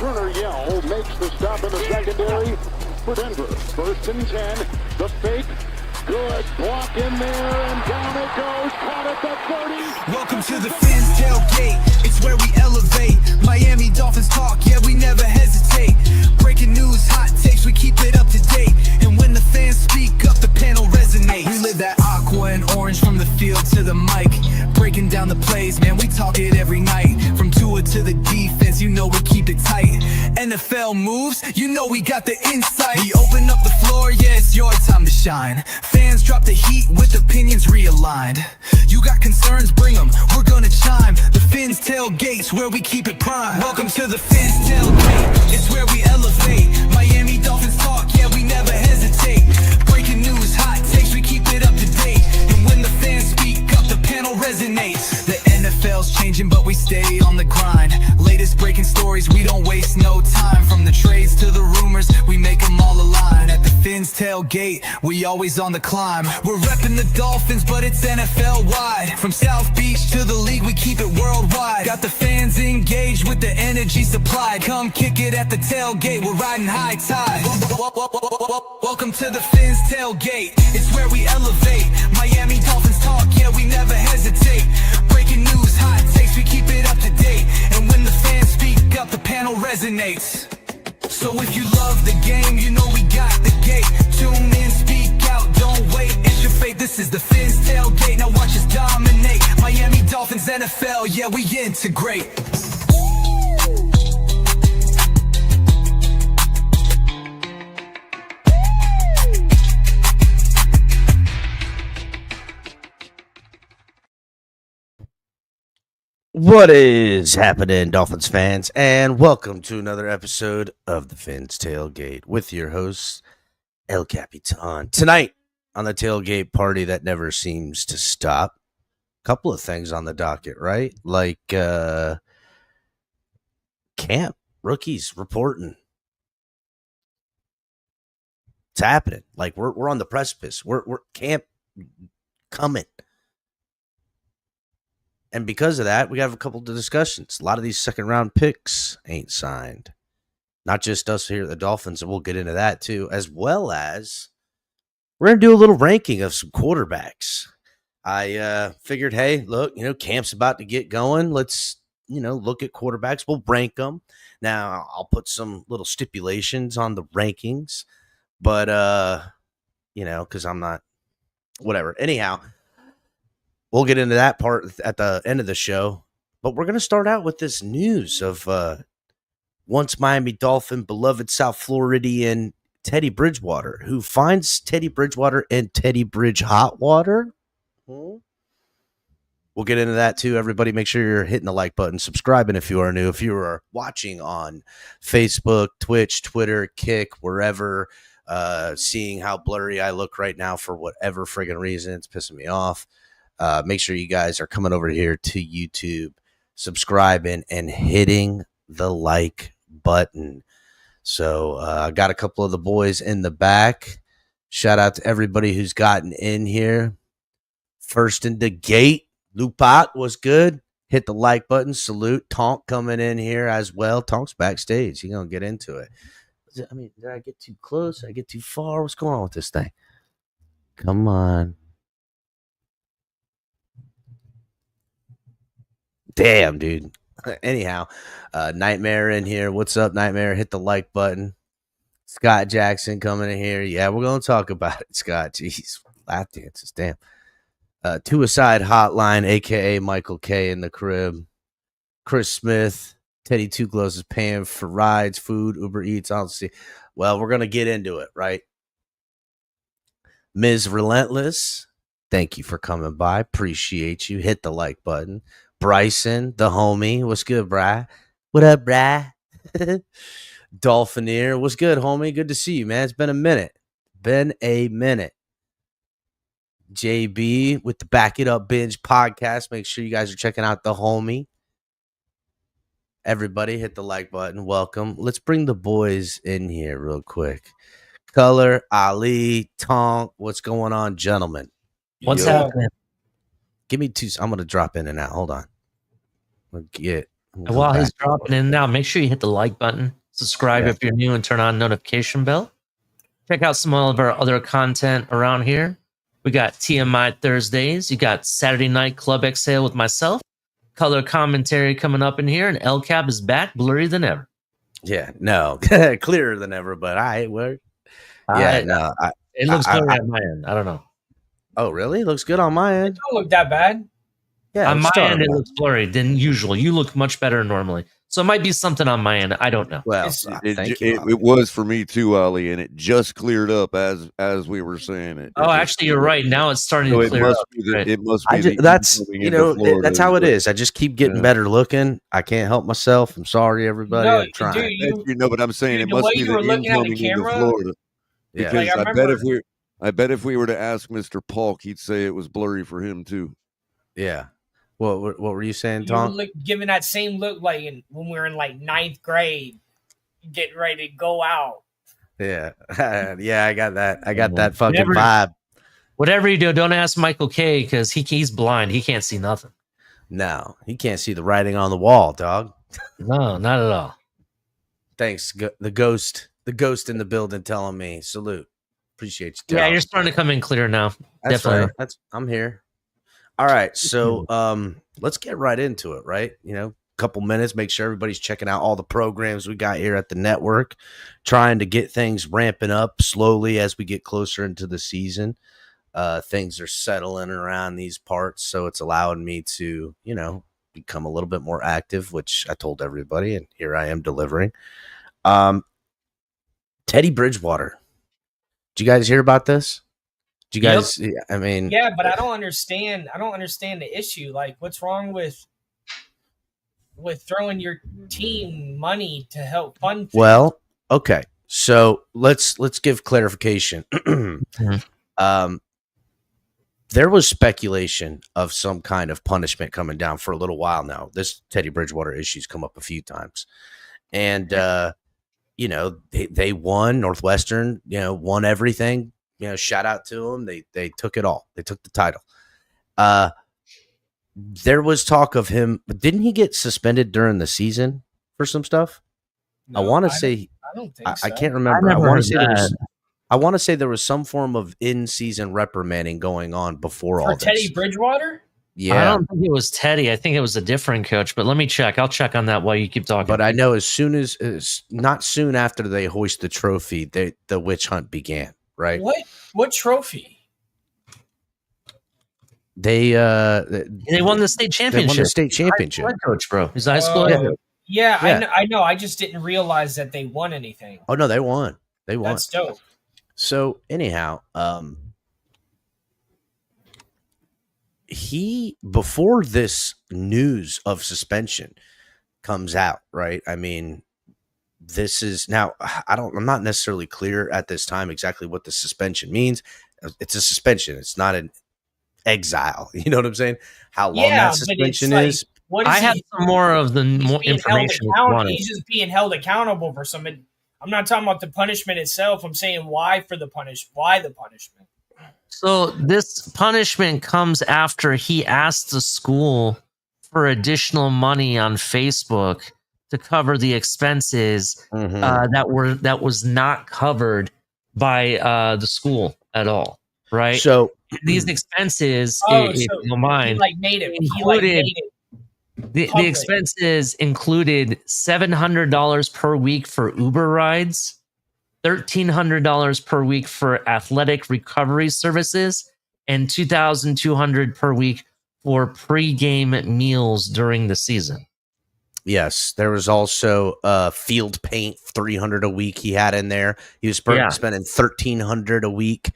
Turner Yell makes the stop in the secondary for Denver. 1st and 10. The fake. Good block in there, and down it goes. Caught at the 30. Welcome to the Fins tailgate. It's where we elevate. Miami Dolphins talk, yeah, we never hesitate. Breaking news, hot takes, we keep it up to date. And when the fans speak up, the panel resonates. We live that aqua and orange from the field to the mic. Breaking down the plays, man, we talk it every night. From Tua to the defense, you know we keep it tight. NFL moves, you know we got the insight. We open up the floor, yeah, it's your time to shine. Fans drop the heat with opinions realigned. You got concerns, bring them, we're gonna chime. The Fins tailgates, where we keep it prime. Welcome to the Fins tailgate, it's where we elevate. Miami Dolphins talk, yeah, we never hesitate. Breaking news, hot takes, we keep it up to date. And when the fans speak up, the panel resonates. The NFL's changing, but we stay on the grind. Latest breaking stories, we don't waste no time. From the trades to the rumors, we make them all align. At the Fins tailgate, we always on the climb. We're repping the Dolphins, but it's NFL wide. From South Beach to the league, we keep it worldwide. Got the fans engaged with the energy supplied. Come kick it at the tailgate, we're riding high tide. Welcome to the Fins tailgate, it's where we elevate. Miami Dolphins talk, yeah, we never hesitate. Breaking news, hot takes, we keep it up to date. And when the fans speak up, the panel resonates. So if you love the game, you know we got the gate. Tune in, speak out, don't wait, it's your fate. This is the Fins tailgate, now watch us dominate. Miami Dolphins, NFL, yeah, we integrate. What is happening, Dolphins fans, and welcome to another episode of the Fins Tailgate with your host, El Capitan. Tonight on the tailgate party that never seems to stop, a couple of things on the docket, right? Like camp, rookies reporting. It's happening. Like we're on the precipice. We're camp coming. And because of that, we have a couple of discussions. A lot of these second-round picks ain't signed. Not just us here at the Dolphins, and we'll get into that too, as well as we're going to do a little ranking of some quarterbacks. I figured, hey, look, camp's about to get going. Let's, look at quarterbacks. We'll rank them. Now, I'll put some little stipulations on the rankings, but, because I'm not, whatever. Anyhow, we'll get into that part at the end of the show, but we're going to start out with this news of once Miami Dolphin beloved South Floridian Teddy Bridgewater, who finds Teddy Bridgewater in Teddy Bridge hot water. We'll get into that too. Everybody, make sure you're hitting the like button, subscribing if you are new. If you are watching on Facebook, Twitch, Twitter, Kick, wherever, seeing how blurry I look right now for whatever friggin' reason, it's pissing me off. Make sure you guys are coming over here to YouTube, subscribing, and hitting the like button. So I got a couple of the boys in the back. Shout out to everybody who's gotten in here. First in the gate, Lupat was good. Hit the like button. Salute. Tonk coming in here as well. Tonk's backstage. He's going to get into it. Did I get too close? Did I get too far? What's going on with this thing? Come on. Damn, dude. Anyhow, Nightmare in here. What's up, Nightmare? Hit the like button. Scott Jackson coming in here. Yeah, we're going to talk about it, Scott. Jeez, lap dances. Damn. Two-a-side hotline, a.k.a. Michael K. in the crib. Chris Smith. Teddy Two Gloves is paying for rides, food, Uber Eats. I'll see. Well, we're going to get into it, right? Ms. Relentless, thank you for coming by. Appreciate you. Hit the like button. Bryson, the homie. What's good, brah? What up, brah? Dolphineer. What's good, homie? Good to see you, man. It's been a minute. JB with the Back It Up Binge podcast. Make sure you guys are checking out the homie. Everybody hit the like button. Welcome. Let's bring the boys in here real quick. Color, Ali, Tonk. What's going on, gentlemen? What's happening? Give me two. I'm going to drop in and out. Hold on. I'm We'll And go while back he's and forth. dropping in now, make sure you hit the like button, subscribe Yeah. if you're new, and turn on notification bell. Check out some of our other content around here. We got TMI Thursdays. You got Saturday Night Club Exhale with myself. Color commentary coming up in here, and El Cap is back, blurry than ever. Yeah, no, clearer than ever. But it Looks blurry I- on my end. I don't know. oh, really? Looks good on my It end. don't look that bad. Yeah, On it's my starting end, it out. looks blurry than usual. You look much better normally. So it might be something on my end. I don't know. Well, It's- thank you. It was for me too, Ali, and it just cleared up as we were saying it. Oh, actually, you're right. Now it's starting So to it clear must up. be Right. it must be the That's incoming into Florida that's how it but- is. I just keep getting Yeah. better looking. I can't help myself. I'm sorry, everybody. No, I'm trying. dude, but I'm saying dude, it the must way be you the were looking at the incoming into camera, Florida. Yeah. Because Like, I I bet if we were to ask Mr. Polk, he'd say it was blurry for him too. Yeah. What were you saying, you were Tom? giving that same look like when we were in like 9th grade, getting ready to go out. Yeah. Yeah, I got that. I got that fucking Never- vibe. Whatever you do, don't ask Michael K because he's blind. He can't see nothing. No, he can't see the writing on the wall, dog. No, not at all. Thanks, the ghost in the building telling me salute. Appreciate you. Yeah, Tom. you're starting to come in clear now. That's definitely. right. I'm here. All right, so let's get right into it. Right, couple minutes. Make sure everybody's checking out all the programs we got here at the network. Trying to get things ramping up slowly as we get closer into the season. Things are settling around these parts, so it's allowing me to, become a little bit more active, which I told everybody, and here I am delivering. Teddy Bridgewater. Did you guys hear about this? Did you guys? I mean, Yeah, but I don't understand. I don't understand the issue. Like, what's wrong with throwing your team money to help fund things? well, okay. So let's give clarification. There was speculation of some kind of punishment coming down for a little while now. This Teddy Bridgewater issue's come up a few times, and they won. Northwestern, won everything. Shout out to them. They took it all. They took the title. There was talk of him, but didn't he get suspended during the season for some stuff? No, I want to say I don't think so. I can't remember. I never want heard to say there was. that. I want to say there was some form of in-season reprimanding going on before all For this. Teddy Bridgewater? Yeah, I don't think it was Teddy. I think it was a different coach, but let me check. I'll check on that while you keep talking. but I know as soon as not soon after they hoist the trophy, the witch hunt began. Right? What trophy? They won the state they won championship. the state championship. Head coach, bro. He's a high school. head coach. Yeah, Yeah. I know. I just didn't realize that they won anything. Oh no, they won. They won. That's dope. So anyhow, he before this news of suspension comes out, right? I mean, this is now I'm not necessarily clear at this time exactly what the suspension means. It's a suspension. It's not an exile. You know what I'm saying? How long Yeah, that but suspension it's like, is. what is I have he? some more of the He's more being held information. if you accountable. want it. He's just being held accountable for something. I'm not talking about the punishment itself. I'm saying why the punishment. So this punishment comes after he asked the school for additional money on Facebook to cover the expenses Mhm. that was not covered by the school at all, right? So These expenses, Oh, if so you don't mind, He made it. included- Made it. the public. expenses included $700 per week for Uber rides, $1,300 per week for athletic recovery services, and $2,200 per week for pre-game meals during the season. yes, there was also field paint, $300 a week he had in there. He was spending $1,300 a week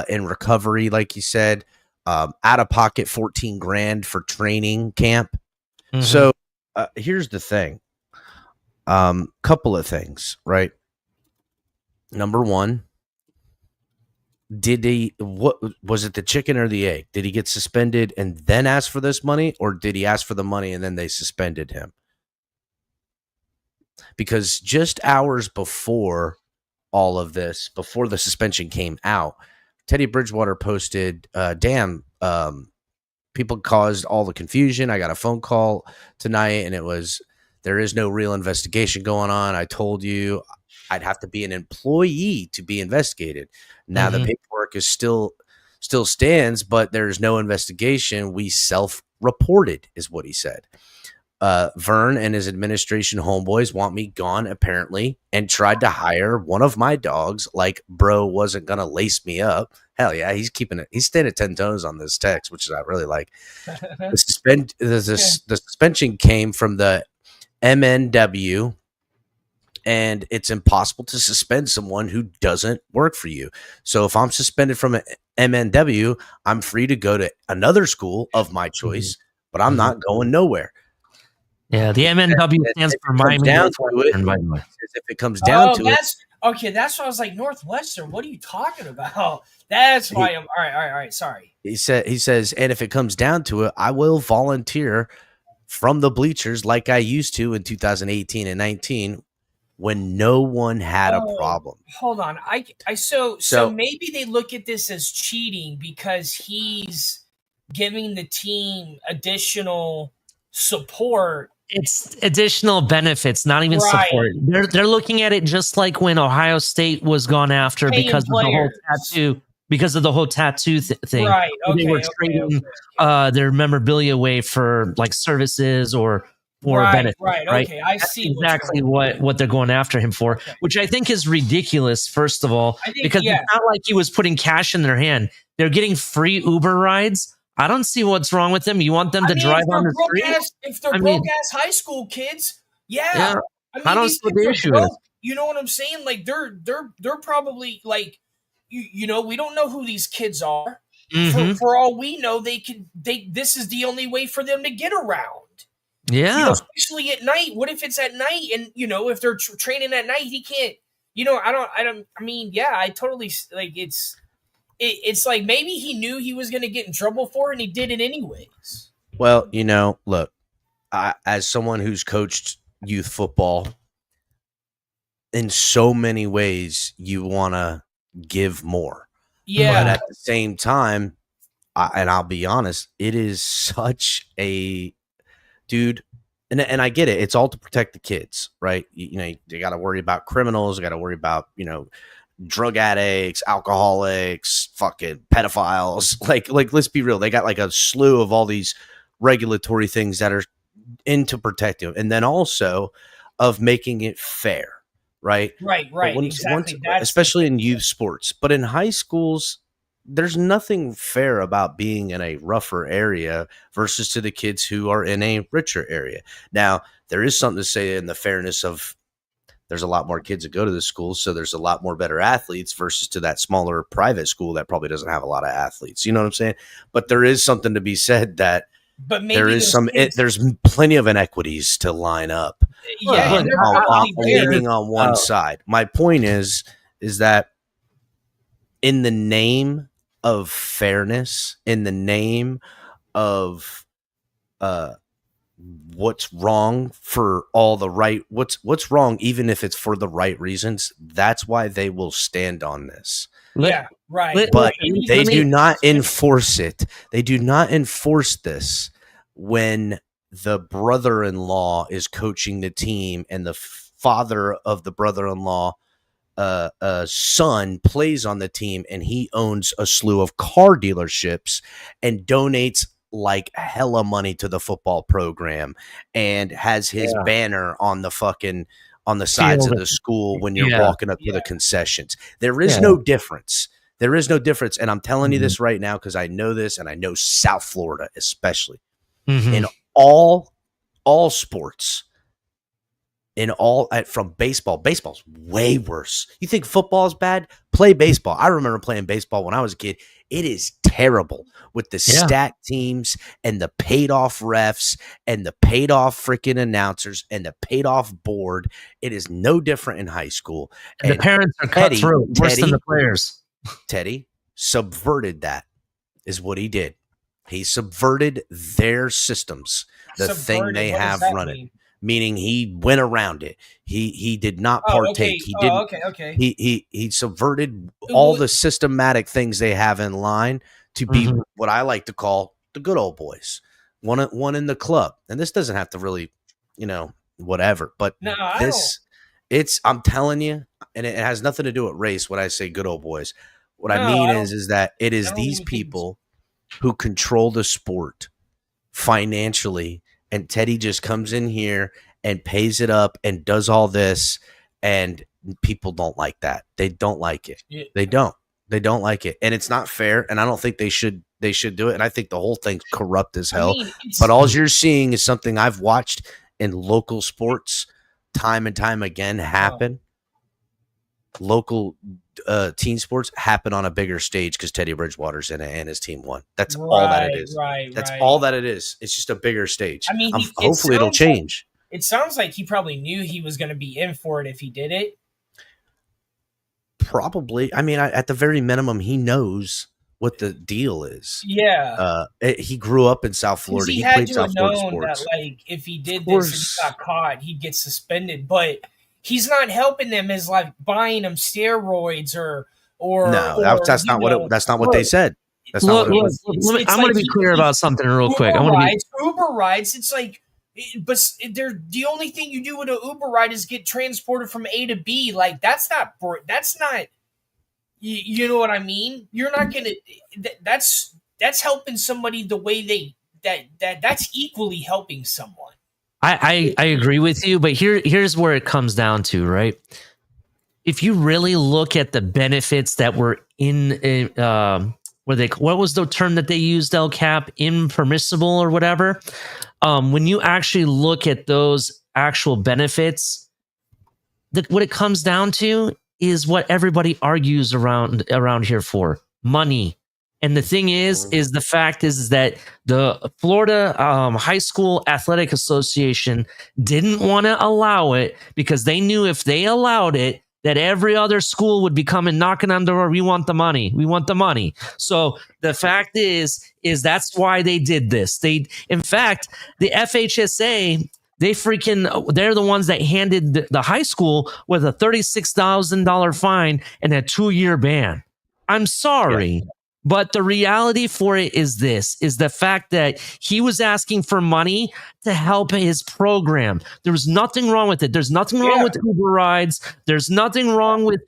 in recovery, like you said. Out of pocket, $14,000 for training camp. Mhm. So here's the thing. Couple of things, right? Number one, what was it, the chicken or the egg? Did he get suspended and then ask for this money, or did he ask for the money and then they suspended him? Because just hours before all of this, before the suspension came out, Teddy Bridgewater posted, people caused all the confusion. I got a phone call tonight, and it was, there is no real investigation going on. I told you I'd have to be an employee to be investigated. Now the paperwork is still stands, but there's no investigation. We self-reported, is what he said. Vern and his administration homeboys want me gone, apparently, and tried to hire one of my dogs. Like, bro wasn't gonna lace me up. Hell yeah, he's keeping it. He's staying at 10 toes on this text, which I really like. The suspension came from the MNW, and it's impossible to suspend someone who doesn't work for you. So if I'm suspended from an MNW, I'm free to go to another school of my choice, but I'm not going nowhere. Yeah, the MNW stands for Miami Northwestern, by the way. If it comes down to it, okay. That's why I was like, Northwestern. What are you talking about? That's why I'm all right. Sorry. He says, and if it comes down to it, I will volunteer from the bleachers like I used to in 2018 and 19 when no one had a problem. Hold on. So maybe they look at this as cheating because he's giving the team additional support. It's additional benefits, not even support. They're looking at it just like when Ohio State was gone after because of the whole tattoo thing. Right. Okay. They were trading their memorabilia away for like services or benefits. Right. Okay. I see exactly what they're going after him for, which I think is ridiculous. First of all, because it's not like he was putting cash in their hand. They're getting free Uber rides. I don't see what's wrong with them. You want them to drive on the street? If they're broke-ass high school kids, yeah. I don't see what the issue is. You know what I'm saying? Like they're probably like, you know, we don't know who these kids are. For all we know, this is the only way for them to get around. Yeah, you know, especially at night. What if it's at night and you know if they're training at night, he can't. You know, I totally like It's like maybe he knew he was going to get in trouble for it and he did it anyways. Well, you know, look, as someone who's coached youth football, in so many ways, you want to give more. Yeah. But at the same time, and I'll be honest, it is such a dude. And I get it. It's all to protect the kids, right? You know, you got to worry about criminals. You got to worry about, you know, drug addicts, alcoholics, fucking pedophiles. Like let's be real. They got like a slew of all these regulatory things that are into protecting them. And then also of making it fair, right? Right. Exactly. Especially in youth sports. But in high schools, there's nothing fair about being in a rougher area versus to the kids who are in a richer area. Now, there is something to say in the fairness of there's a lot more kids that go to the school, so there's a lot more better athletes versus to that smaller private school that probably doesn't have a lot of athletes. You know what I'm saying? But there is something to be said that there's plenty of inequities to line up. Yeah, leaning on one side. My point is that in the name of fairness, in the name of what's wrong for all the right, what's wrong, even if it's for the right reasons, that's why they will stand on this. Yeah, right. But they do not enforce it. They do not enforce this when the brother-in-law is coaching the team and the father of the brother-in-law son plays on the team and he owns a slew of car dealerships and donates like hella money to the football program and has his banner on the fucking on the sides of the school when you're walking up to the concessions. There is no difference. There is no difference. And I'm telling you this right now because I know this and I know South Florida especially. In all sports, from baseball's way worse. You think football is bad? Play baseball. I remember playing baseball when I was a kid. It is terrible with the stacked teams and the paid off refs and the paid off freaking announcers and the paid off board. It is no different in high school. And the parents are cutthroat, worse than the players. Teddy subverted that, is what he did. He subverted their systems, the thing they have running. Meaning he went around it. He did not partake. He didn't. Okay. He subverted all the systematic things they have in line to be what I like to call the good old boys, one in the club. And this doesn't have to really, whatever. But No, I don't. I'm telling you, and it has nothing to do with race when I say good old boys. What I No, mean I is that it I is don't these even think people who control the sport financially, and Teddy just comes in here and pays it up and does all this, and people don't like that. They don't like it. Yeah. They don't. They don't like it, and it's not fair. And I don't think they should do it. And I think the whole thing's corrupt as I hell. mean, it's, But all you're seeing is something I've watched in local sports time and time again happen. Local team sports happen on a bigger stage because Teddy Bridgewater's in it and his team won. That's all that it is. That's all that it is. It's just a bigger stage. I mean, hopefully it'll change. It sounds like he probably knew he was going to be in for it if he did it. Probably. I mean, at the very minimum, he knows what the deal is. Yeah. He grew up in South Florida. He played had to South have Florida known sports. that, like, if he did this and he got caught, he'd get suspended. But he's not helping them as like buying them steroids or no, that's not what they said. That's not what it was. I'm going to be clear about something real quick. Uber rides. It's like, but the only thing you do with an Uber ride is get transported from A to B. Like that's not. You know what I mean? You're not gonna. That's helping somebody the way that's equally helping someone. I agree with you, but here's where it comes down to, right? If you really look at the benefits that were in what was the term that they used, El Cap, impermissible or whatever? When you actually look at those actual benefits, what it comes down to is what everybody argues around here for: money. And the thing is the fact is that the Florida High School Athletic Association didn't want to allow it because they knew if they allowed it, that every other school would be coming knocking on the door. We want the money. We want the money. So the fact is that's why they did this. In fact, the FHSA, they're the ones that handed the high school with a $36,000 fine and a 2-year ban. I'm sorry. Yeah. But the reality for it is the fact that he was asking for money to help his program. There was nothing wrong with it. There's nothing wrong with Uber rides. There's nothing wrong with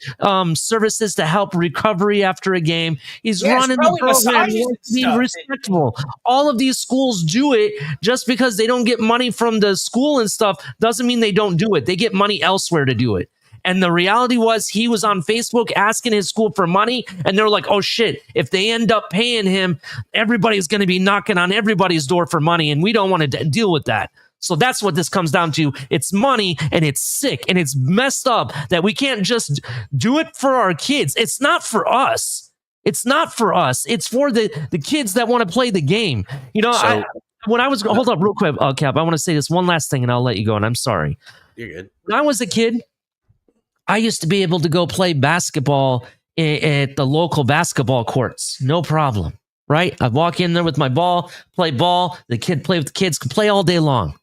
services to help recovery after a game. He's running the program. He wants to be respectful. All of these schools do it. Just because they don't get money from the school and stuff doesn't mean they don't do it. They get money elsewhere to do it. And the reality was he was on Facebook asking his school for money. And they're like, oh, shit, if they end up paying him, everybody's going to be knocking on everybody's door for money. And we don't want to deal with that. So that's what this comes down to. It's money, and it's sick, and it's messed up that we can't just do it for our kids. It's not for us. It's not for us. It's for the kids that want to play the game. You know, hold up real quick, Cap. I want to say this one last thing, and I'll let you go. And I'm sorry. You're good. When I was a kid, I used to be able to go play basketball at the local basketball courts. No problem, right? I'd walk in there with my ball, play ball. Play with the kids, could play all day long.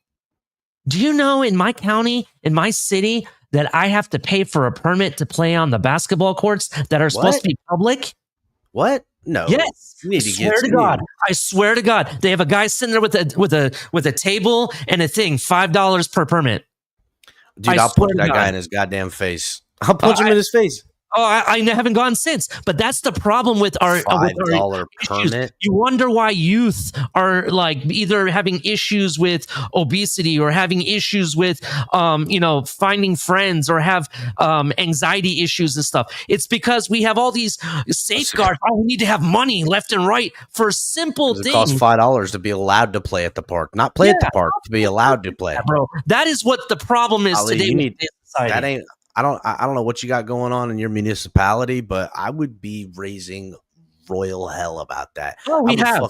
Do you know in my county, in my city, that I have to pay for a permit to play on the basketball courts that are supposed to be public? What? No. Yes. I swear to God. They have a guy sitting there with a table and a thing, $5 per permit. Dude, I'll punch that guy in his goddamn face. I'll punch him in his face. Oh, I haven't gone since. But that's the problem with our $5 permit. You wonder why youth are like either having issues with obesity or having issues with, finding friends or have anxiety issues and stuff. It's because we have all these safeguards. Oh, we need to have money left and right for simple things. It costs $5 to be allowed to play at the park, not play at the park, to be allowed to play. Yeah, bro, that is what the problem is Ali, today. That ain't. I don't know what you got going on in your municipality, but I would be raising royal hell about that. Oh, we have,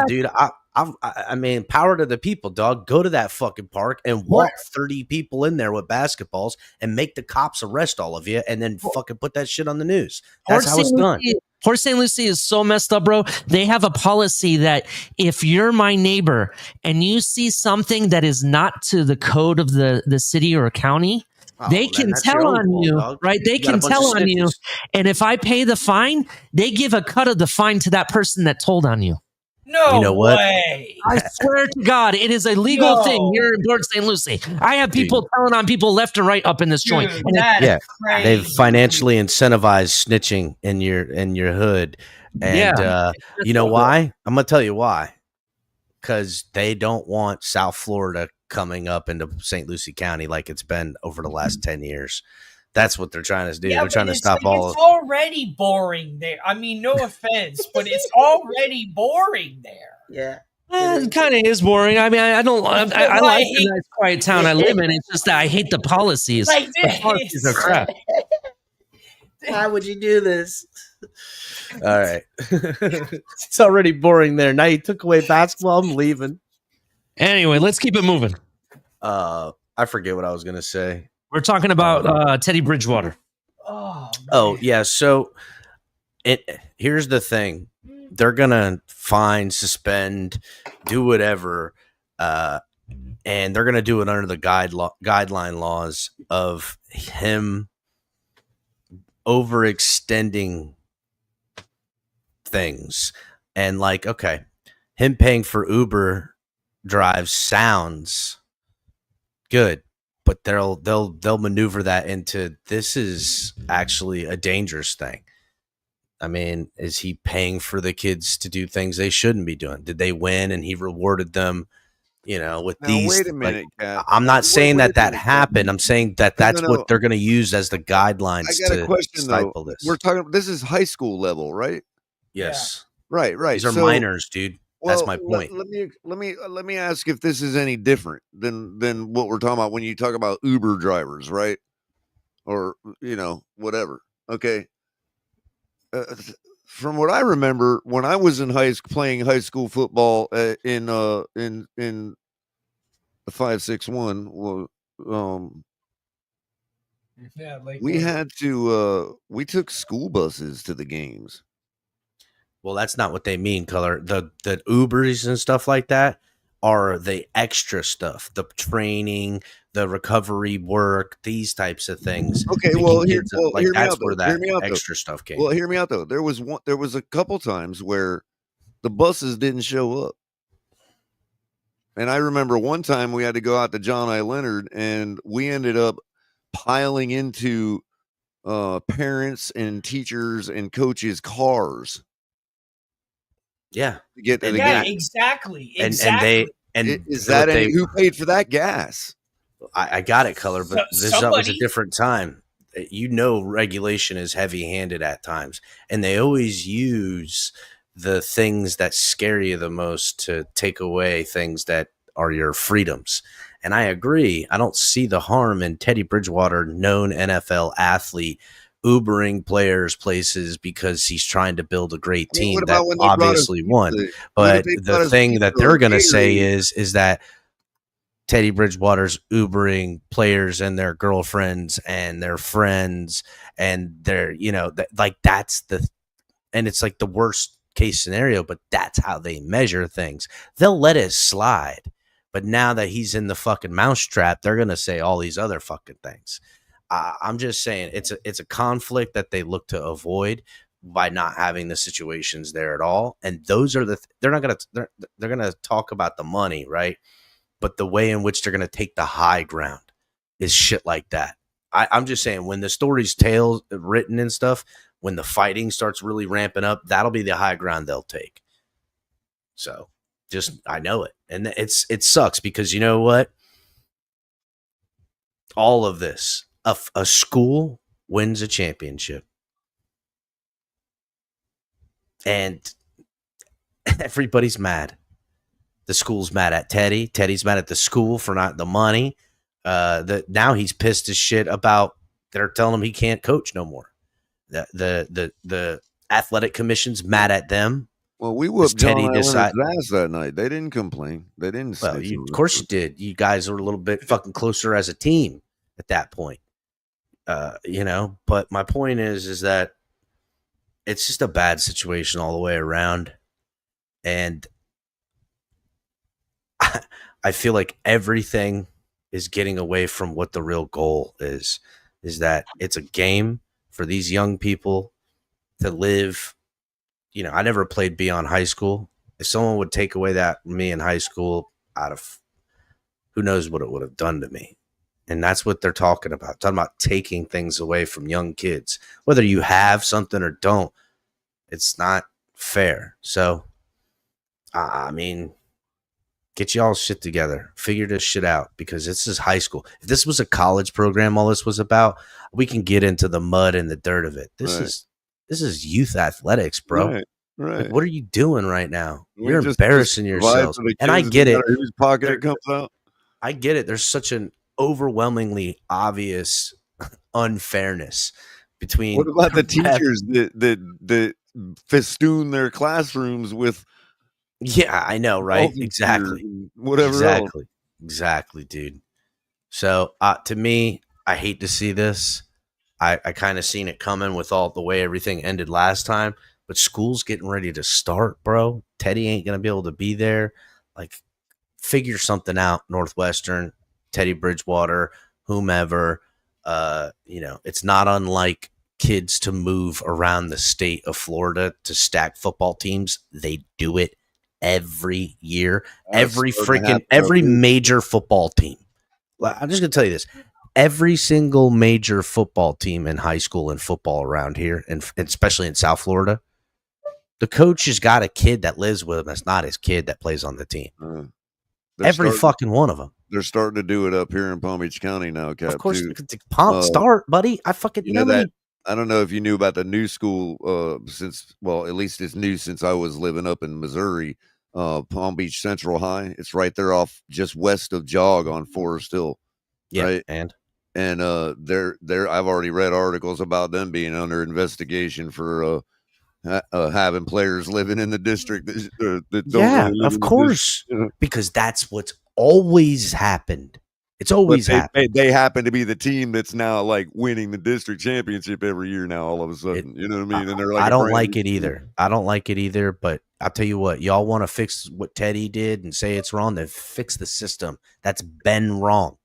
dude. I mean, power to the people, dog. Go to that fucking park and walk 30 people in there with basketballs and make the cops arrest all of you, and then fucking put that shit on the news. That's how it's done. Port St. Lucie is so messed up, bro. They have a policy that if you're my neighbor and you see something that is not to the code of the city or county, they can tell on you, right? They can tell on you. And if I pay the fine, they give a cut of the fine to that person that told on you. No You know what? way. I swear to God, it is a legal Yo. thing here in Port St. Lucie. I have people telling on people left and right up in this joint. Dude, And that's Yeah, crazy. they've financially incentivized snitching in your hood, and you know why? I'm gonna tell you why. Because they don't want South Florida coming up into St. Lucie County like it's been over the last 10 years. That's what they're trying to do. Yeah, They're trying to it's stop like, all. it's already boring there. I mean, no offense, but it's already boring there. Yeah. it kind of is boring. I mean, I don't. I like the nice, quiet town I live in. It's just that I hate the policies. Like The policies are crap. Why would you do this? All right. It's already boring there. Now you took away basketball. I'm leaving. Anyway, let's keep it moving. I forget what I was gonna say. We're talking about Teddy Bridgewater. Oh yeah. So here's the thing. They're gonna fine, suspend, do whatever, and they're gonna do it under the guideline laws of him overextending things. And like, okay, him paying for Uber drives sounds good, but they'll maneuver that into this is actually a dangerous thing. I mean, is he paying for the kids to do things they shouldn't be doing? Did they win and he rewarded them, with Now, these? wait a minute, like, Cap. I'm not saying Wait a that minute, happened. Cap. I'm saying that that's what they're going to use as the guidelines I got to a question though. stifle this. We're talking. This is high school level, right? Yes, Right. these are So- minors, dude. That's my well, point. Let me ask if this is any different than what we're talking about when you talk about Uber drivers, right? Or whatever. Okay. From what I remember, when I was in playing high school football in the 561, Yeah, like we had to we took school buses to the games. Well, that's not what they mean, Color. The Ubers and stuff like that are the extra stuff, the training, the recovery work, these types of things. Okay, Picking well, kids up, like hear me that's out, where though. Hear that me out, though. extra stuff came. Well, hear me out though. There was a couple times where the buses didn't show up. And I remember one time we had to go out to John I. Leonard and we ended up piling into parents and teachers and coaches' cars Yeah, to get to the yeah, game. exactly. and Exactly. Is that who paid for that gas? I got it, Color, but this was a somebody- different time. Regulation is heavy-handed at times, and they always use the things that scare you the most to take away things that are your freedoms. And I agree. I don't see the harm in Teddy Bridgewater, known NFL athlete, Ubering players places because he's trying to build a great Well, team what that about when they brought us obviously won. pizza? But What if they brought the us thing that pizza they're or going to say Gatorade? is that Teddy Bridgewater's Ubering players and their girlfriends and their friends and their, that's and it's like the worst case scenario, but that's how they measure things. They'll let it slide. But now that he's in the fucking mousetrap, they're going to say all these other fucking things. I'm just saying it's a conflict that they look to avoid by not having the situations there at all. And those are they're not going to, they're going to talk about the money, right? But the way in which they're going to take the high ground is shit like that. I'm just saying when the story's written and stuff, when the fighting starts really ramping up, that'll be the high ground they'll take. So I know it. And it sucks because you know what? All of this, a school wins a championship. And everybody's mad. The school's mad at Teddy. Teddy's mad at the school for not the money. Now he's pissed as shit about they're telling him he can't coach no more. The athletic commission's mad at them. Well, we whooped Teddy John Leonard's decide- ass that night. They didn't complain. They didn't. Well, say of course you did. You guys were a little bit fucking closer as a team at that point. But my point is that it's just a bad situation all the way around. And I feel like everything is getting away from what the real goal is that it's a game for these young people to live. I never played beyond high school, if someone would take away that from me in high school, out of who knows what it would have done to me. And that's what they're talking about. Talking about taking things away from young kids. Whether you have something or don't, it's not fair. So, I mean, get y'all shit together. Figure this shit out, because this is high school. If this was a college program, all this was about, we can get into the mud and the dirt of it. This is youth athletics, bro. Right. Like, what are you doing right now? We You're embarrassing yourselves. And I get it. Whose pocket it comes out. I get it. There's such an overwhelmingly obvious unfairness between. What about the teachers that festoon their classrooms with? Yeah, I know, right? Exactly. Whatever. Exactly, dude. So to me, I hate to see this. I kind of seen it coming with all the way everything ended last time. But school's getting ready to start, bro. Teddy ain't gonna be able to be there. Like, figure something out, Northwestern, Teddy Bridgewater, whomever. It's not unlike kids to move around the state of Florida to stack football teams. They do it every year. Every major football team. I'm just gonna tell you this. Every single major football team in high school and football around here, and especially in South Florida, the coach has got a kid that lives with him that's not his kid that plays on the team. Every fucking one of them. They're starting to do it up here in Palm Beach County now, Cap. Of course, start, buddy. I don't know if you knew about the new school at least it's new since I was living up in Missouri. Palm Beach Central High. It's right there off just west of Jog on Forest Hill. Yeah, right? and they're I've already read articles about them being under investigation for having players living in the district that don't really live of course, because that's what's always happened. It's always happened. They happen to be the team that's now like winning the district championship every year now. All of a sudden, you know what I mean? And they're like, I don't like it either. But I'll tell you what, y'all want to fix what Teddy did and say it's wrong, then fix the system. That's been wrong.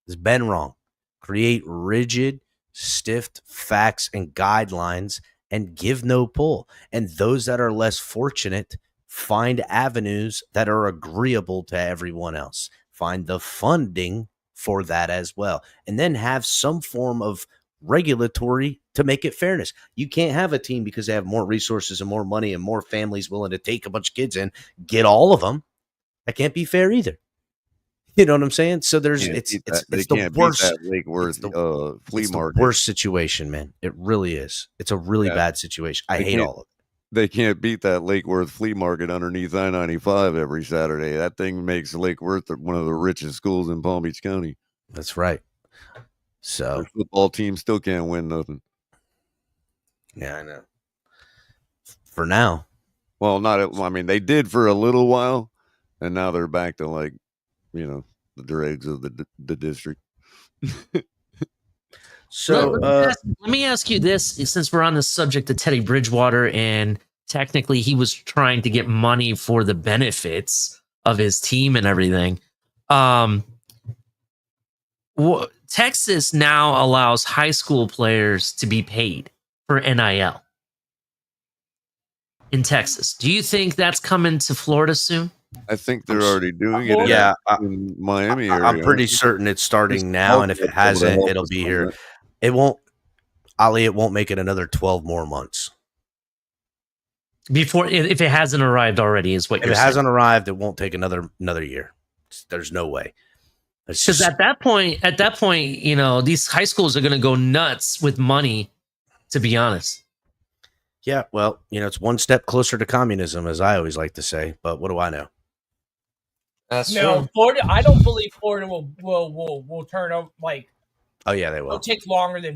It's been wrong. Create rigid, stiff facts and guidelines and give no pull. And those that are less fortunate, find avenues that are agreeable to everyone else. Find the funding for that as well. And then have some form of regulatory to make it fairness. You can't have a team because they have more resources and more money and more families willing to take a bunch of kids in, get all of them. That can't be fair either. You know what I'm saying? So there's it's the worst. Lake Worth flea market. The worst situation, man. It really is. It's a really bad situation. I hate all of it. They can't beat that Lake Worth flea market underneath I-95 every Saturday. That thing makes Lake Worth one of the richest schools in Palm Beach County. That's right. So their football team still can't win nothing. Yeah, I know. For now. Well, they did for a little while, and now they're back to like, the dregs of the district. So let me ask you this, since we're on the subject of Teddy Bridgewater, and technically he was trying to get money for the benefits of his team and everything. Texas now allows high school players to be paid for NIL in Texas. Do you think that's coming to Florida soon? I think they're already doing it. In Miami area. I'm pretty certain it's starting now, and if it hasn't, it'll be here. It won't make it another 12 more months. If it hasn't arrived already, is what you're saying. If it hasn't arrived, it won't take another year. There's no way. Because at that point, these high schools are going to go nuts with money, to be honest. Yeah, well, it's one step closer to communism, as I always like to say. But what do I know? That's true. Florida. I don't believe Florida will turn out like. Oh yeah, they will. It'll take longer than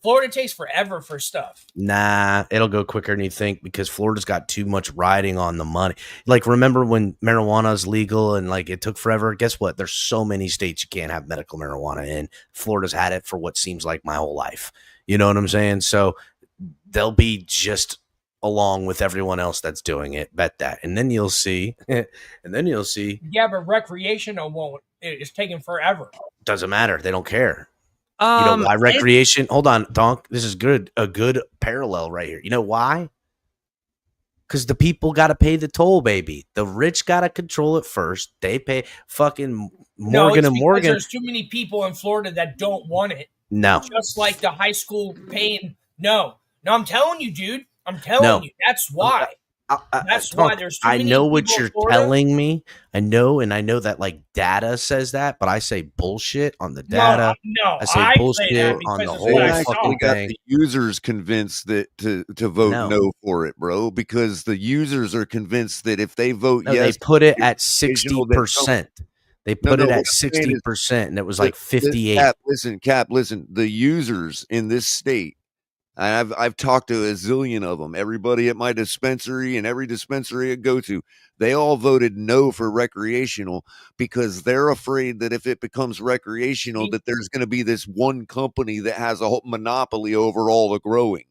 Florida takes forever for stuff. Nah, it'll go quicker than you think because Florida's got too much riding on the money. Like, remember when marijuana is legal and like it took forever? Guess what? There's so many states you can't have medical marijuana in. Florida's had it for what seems like my whole life. You know what I'm saying? So they'll be just along with everyone else that's doing it. Bet that. And then you'll see. Yeah, but recreational won't. It's taking forever. Doesn't matter. They don't care. Why recreation? Hold on, Donk. This is good. A good parallel right here. You know why? Because the people got to pay the toll, baby. The rich got to control it first. They pay fucking Morgan and Morgan. There's too many people in Florida that don't want it. No. Just like the high school paying. No, I'm telling you, dude. I'm telling you. That's why. That's why there's too many I know what people in you're Florida. telling me. I know that like data says that, but I say bullshit on the data. No, I say bullshit on the whole fucking got thing. the users convinced that to vote no for it, bro, because the users are convinced that if they vote yes, they put it at 60%. They put it at 60%, and it was like 58. Cap, listen. The users in this state, I've talked to a zillion of them. Everybody at my dispensary and every dispensary I go to, they all voted no for recreational because they're afraid that if it becomes recreational, that there's going to be this one company that has a whole monopoly over all the growing.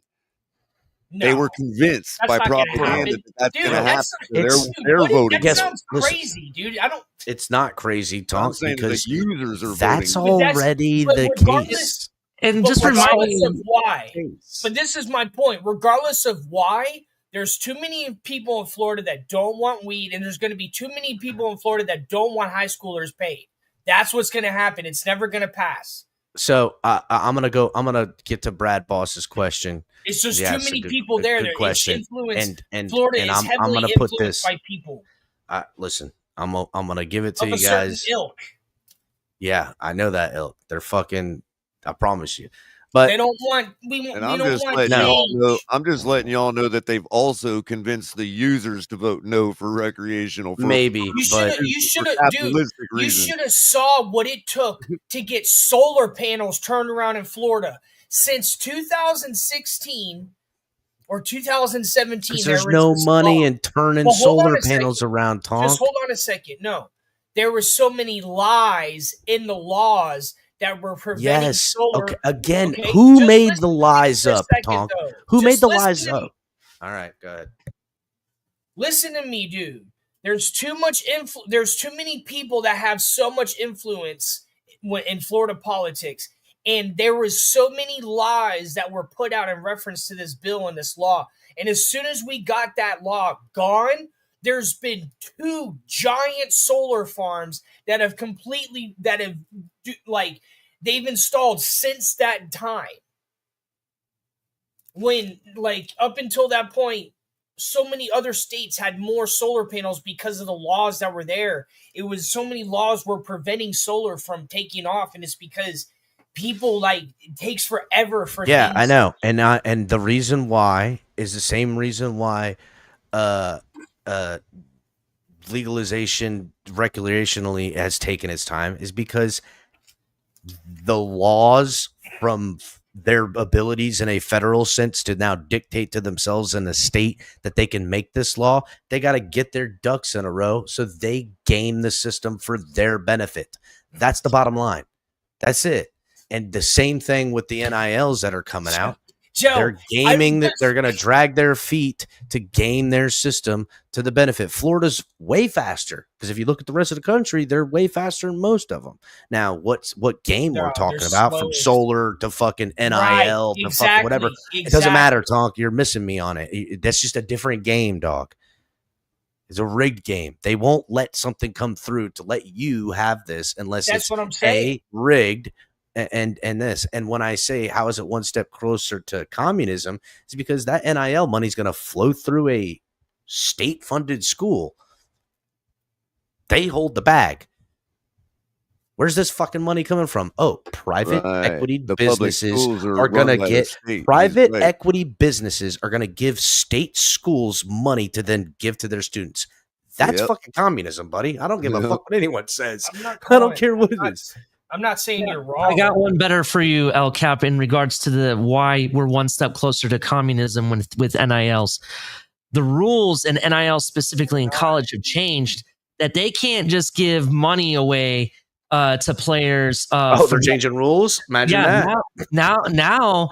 No, they were convinced by propaganda that's going to happen. They're voting. That sounds crazy, dude. It's not crazy, Tom, because the users are that's voting. Already the case. And just regardless of why, but this is my point. Regardless of why, there's too many people in Florida that don't want weed, and there's going to be too many people in Florida that don't want high schoolers paid. That's what's going to happen. It's never going to pass. So I'm gonna get to Brad Boss's question. It's just too many people there. Good question. And Florida is heavily influenced by people. Listen, I'm gonna give it to you guys. Ilk. Yeah, I know that ilk. They're fucking. I promise you. But they don't want. I'm just letting y'all know that they've also convinced the users to vote no for recreational. Maybe, you should have saw what it took to get solar panels turned around in Florida since 2016 or 2017. There's no money in turning solar panels around, Tom. Just hold on a second. No, there were so many lies in the laws that were preventing solar. Okay. Again, who made the lies up, Tom? Who made the lies up? All right, go ahead. Listen to me, dude. There's too much There's too many people that have so much influence in Florida politics, and there was so many lies that were put out in reference to this bill and this law. And as soon as we got that law gone, there's been 2 giant solar farms that have they've installed since that time. When, up until that point, so many other states had more solar panels because of the laws that were there. It was so many laws were preventing solar from taking off, and it's because people it takes forever for things. I know. And the reason why is the same reason why legalization recreationally has taken its time, is because the laws, from their abilities in a federal sense to now dictate to themselves in a state that they can make this law, they got to get their ducks in a row so they game the system for their benefit. That's the bottom line. That's it. And the same thing with the NILs that are coming out. Joe, they're gaming that they're going to drag their feet to game their system to the benefit. Florida's way faster, because if you look at the rest of the country, they're way faster than most of them. Now, what game we're talking about, from solar to fucking NIL to fucking whatever, it doesn't matter, Tonk. You're missing me on it. That's just a different game, dog. It's a rigged game. They won't let something come through to let you have this unless that's what I'm saying. Rigged. And this, and when I say how is it one step closer to communism, it's because that NIL money is going to flow through a state-funded school. They hold the bag. Where's this fucking money coming from? Oh, private equity businesses are going to get equity businesses are going to give state schools money to then give to their students. That's fucking communism, buddy. I don't give a fuck what anyone says. I don't care what it is. I'm not saying you're wrong. I got one better for you, El Cap, in regards to the why we're one step closer to communism with NILs. The rules in NIL, specifically in college, have changed that they can't just give money away to players. They're changing rules? Imagine that. Now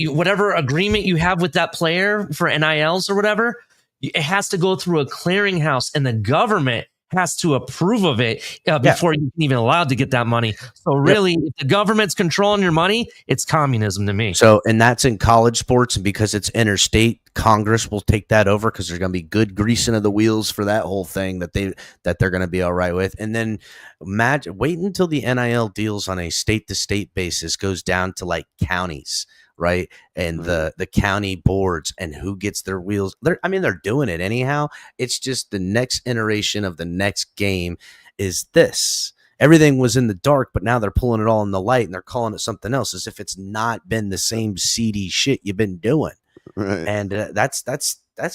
whatever agreement you have with that player for NILs or whatever, it has to go through a clearinghouse, and the government has to approve of it before you're even allowed to get that money. So really, if the government's controlling your money, it's communism to me. So, and that's in college sports, and because it's interstate, Congress will take that over because there's going to be good greasing of the wheels for that whole thing that they're going to be all right with. And then wait until the NIL deals on a state to state basis goes down to like counties, right? And the county boards and who gets their wheels. They're doing it anyhow. It's just the next iteration of the next game is this. Everything was in the dark, but now they're pulling it all in the light and they're calling it something else as if it's not been the same seedy shit you've been doing. Right. And that's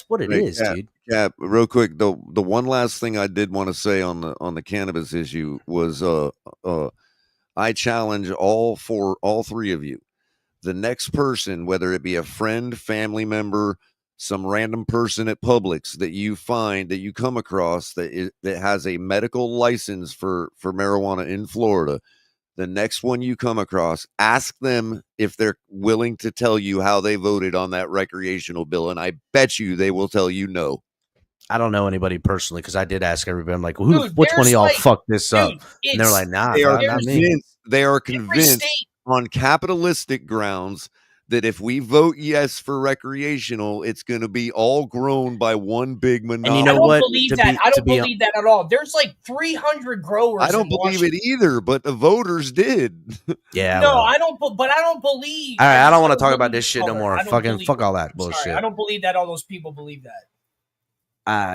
what it is, dude. Yeah, real quick, the one last thing I did want to say on the cannabis issue was I challenge all three of you. The next person, whether it be a friend, family member, some random person at Publix that you find, that you come across that has a medical license for marijuana in Florida, the next one you come across, ask them if they're willing to tell you how they voted on that recreational bill. And I bet you they will tell you no. I don't know anybody personally because I did ask everybody. I'm like, which one of y'all fucked this up? And they're like, nah, not me. They are convinced on capitalistic grounds that if we vote yes for recreational, it's going to be all grown by one big monopoly. And you know what? I don't believe that at all. There's like 300 growers. I don't believe it either, but the voters did. Yeah. No, I don't. But I don't believe. All right, I don't want to talk about this shit no more. Fuck all that bullshit. Sorry, I don't believe that all those people believe that.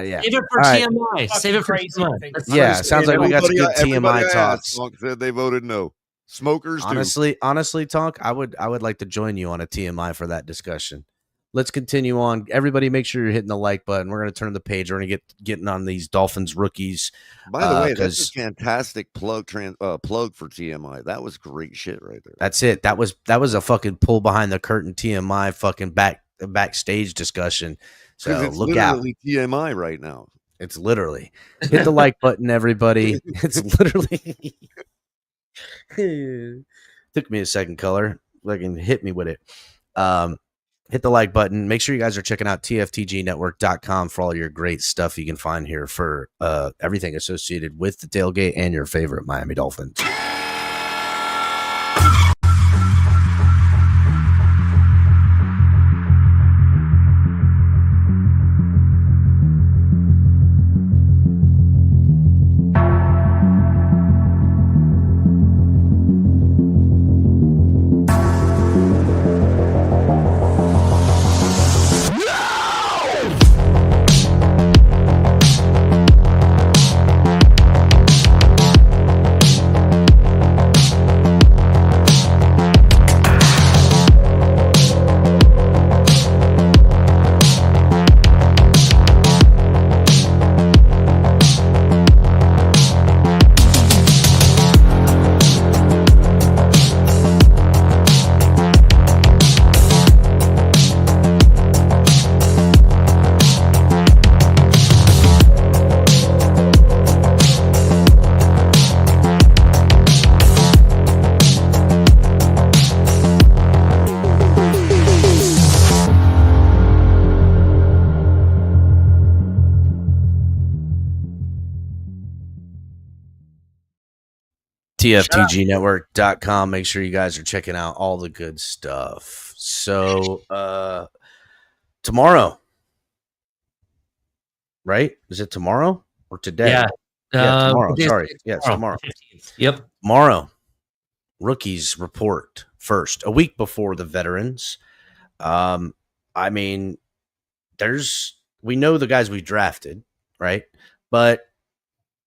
Yeah. Save it for TMI. Save it for TMI. Yeah, it sounds like we got some good TMI talks. Said they voted no. Smokers, honestly, Tonk, I would like to join you on a TMI for that discussion. Let's continue on. Everybody, make sure you're hitting the like button. We're going to turn the page. We're going to getting on these Dolphins rookies. By the way, that's a fantastic plug for TMI. That was great shit right there. That's it. That was a fucking pull behind the curtain TMI fucking backstage discussion. So it's look out. TMI right now. It's literally hit the like button, everybody. It's literally took me a second, color. Fucking hit me with it. Hit the like button. Make sure you guys are checking out tftgnetwork.com for all your great stuff you can find here for everything associated with the tailgate and your favorite Miami Dolphins. tftgnetwork.com. Make sure you guys are checking out all the good stuff. So tomorrow, right? Is it tomorrow or today? Yeah. Tomorrow. Sorry. Yeah, it's tomorrow. 15th. Yep. Tomorrow, rookies report first, a week before the veterans. I mean, we know the guys we drafted, right? But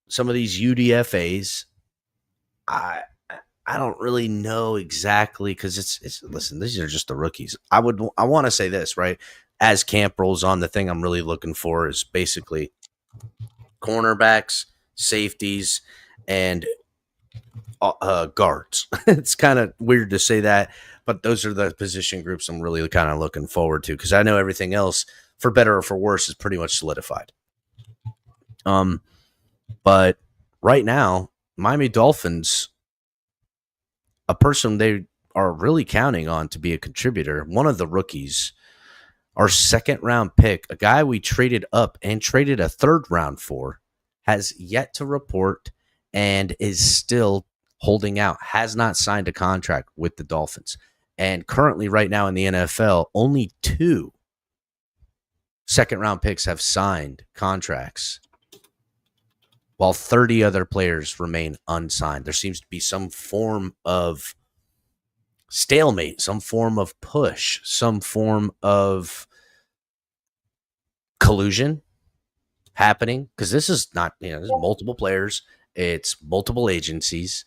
some of these UDFAs, I don't really know exactly because it's listen, these are just the rookies. I want to say this, right? As camp rolls on, the thing I'm really looking for is basically cornerbacks, safeties, and guards. It's kind of weird to say that, but those are the position groups I'm really kind of looking forward to because I know everything else, for better or for worse, is pretty much solidified. But right now, Miami Dolphins, a person they are really counting on to be a contributor, one of the rookies, our second round pick, a guy we traded up and traded a third round for, has yet to report and is still holding out, has not signed a contract with the Dolphins. And currently, right now in the NFL, only 2 second-round picks have signed contracts, while 30 other players remain unsigned. There seems to be some form of stalemate, some form of push, some form of collusion happening, because this is not, there's multiple players, it's multiple agencies,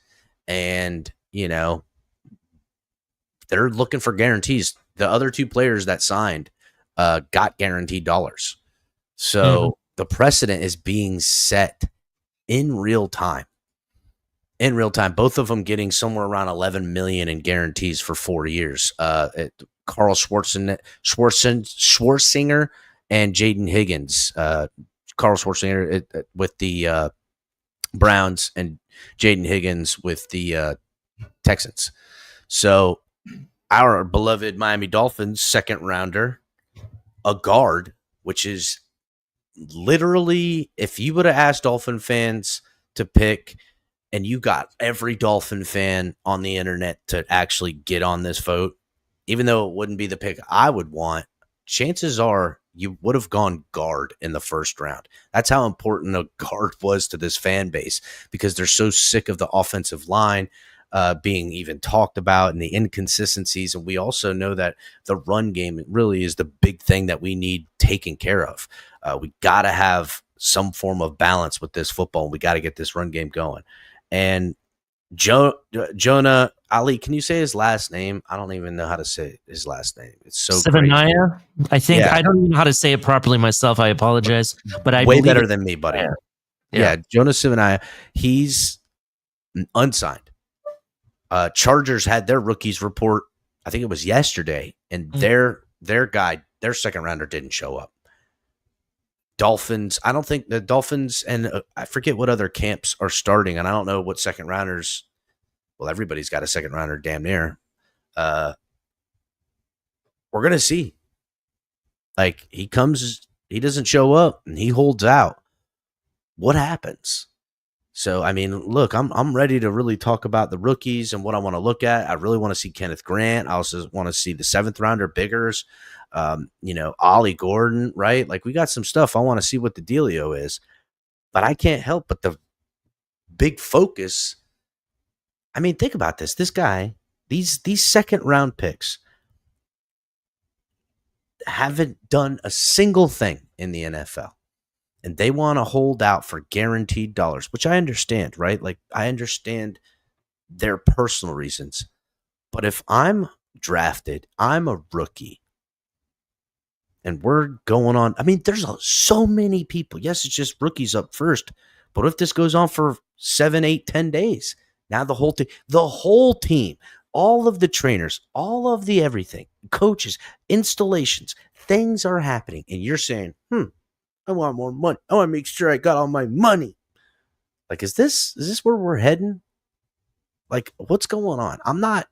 and, they're looking for guarantees. The other 2 players that signed got guaranteed dollars. So the precedent is being set in real time. Both of them getting somewhere around 11 million in guarantees for 4 years. Carl Schwarzenegger and Jaden Higgins. Carl Schwarzenegger with the Browns and Jaden Higgins with the Texans. So our beloved Miami Dolphins second rounder, a guard, which is literally, if you would have asked Dolphin fans to pick, and you got every Dolphin fan on the internet to actually get on this vote, even though it wouldn't be the pick I would want, chances are you would have gone guard in the first round. That's how important a guard was to this fan base, because they're so sick of the offensive line being even talked about and the inconsistencies. And we also know that the run game really is the big thing that we need taken care of. We got to have some form of balance with this football. We got to get this run game going. And Jonah Ali, can you say his last name? I don't even know how to say his last name. It's so Savannah. I think I don't even know how to say it properly myself. I apologize, but I way better than me, buddy. Yeah. Jonah Savannah. He's unsigned. Chargers had their rookies report, I think it was yesterday, and their second rounder didn't show up. Dolphins, I don't think the Dolphins, and I forget what other camps are starting, and I don't know what second rounders. Well, everybody's got a second rounder damn near. We're going to see. Like, he doesn't show up, and he holds out. What happens? So, I mean, look, I'm ready to really talk about the rookies and what I want to look at. I really want to see Kenneth Grant. I also want to see the 7th rounder Biggers, Ollie Gordon, right? Like, we got some stuff. I want to see what the dealio is. But I can't help but the big focus. I mean, think about this. This guy, these second round picks haven't done a single thing in the NFL. And they want to hold out for guaranteed dollars, which I understand, right? Like, I understand their personal reasons. But if I'm drafted, I'm a rookie, and we're going on. I mean, there's so many people. Yes, it's just rookies up first. But if this goes on for 7, 8, 10 days, now the whole team, all of the trainers, all of the everything, coaches, installations, things are happening. And you're saying, I want more money. I want to make sure I got all my money. Like, is this where we're heading? Like, what's going on? I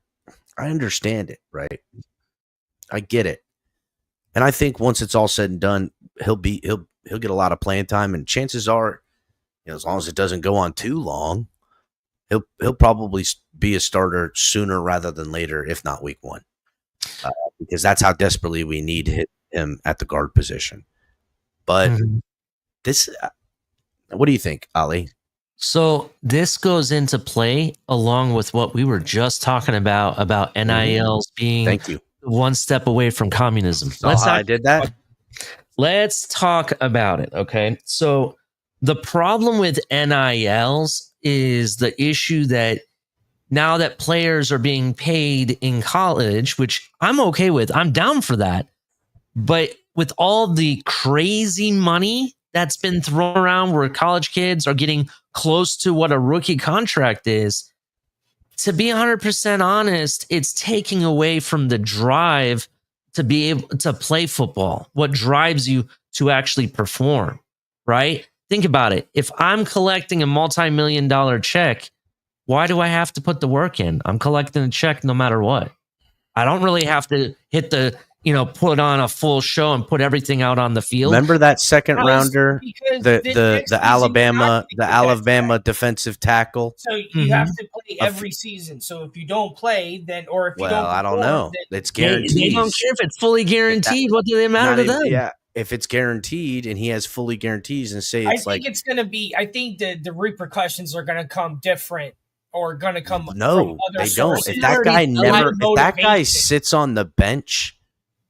understand it, right? I get it. And I think once it's all said and done, he'll get a lot of playing time, and chances are, as long as it doesn't go on too long, he'll probably be a starter sooner rather than later, if not week 1. Because that's how desperately we need him at the guard position. But what do you think, Ali? So this goes into play along with what we were just talking about NILs being one step away from communism. I did that. Let's talk about it, okay? So the problem with NILs is the issue that now that players are being paid in college, which I'm okay with, I'm down for that. But with all the crazy money that's been thrown around where college kids are getting close to what a rookie contract is, to be 100% honest, it's taking away from the drive to be able to play football. What drives you to actually perform, right? Think about it. If I'm collecting a multi-million-dollar check, why do I have to put the work in? I'm collecting a check no matter what. I don't really have to hit the put on a full show and put everything out on the field. Remember that second Because- rounder, because the next season, Alabama you're not gonna get that Alabama back. defensive tackle. So you have to play every season. So if you don't play, then or if you don't, I don't know. then It's They guaranteed. don't care if it's fully guaranteed. What do they matter to them? Yeah, if it's guaranteed and he has fully guarantees, and say I it's think like it's going to be. I think the repercussions are going to come different, or going to come. no, from other they don't. sources. If that guy if that guy Motivation. sits on the bench,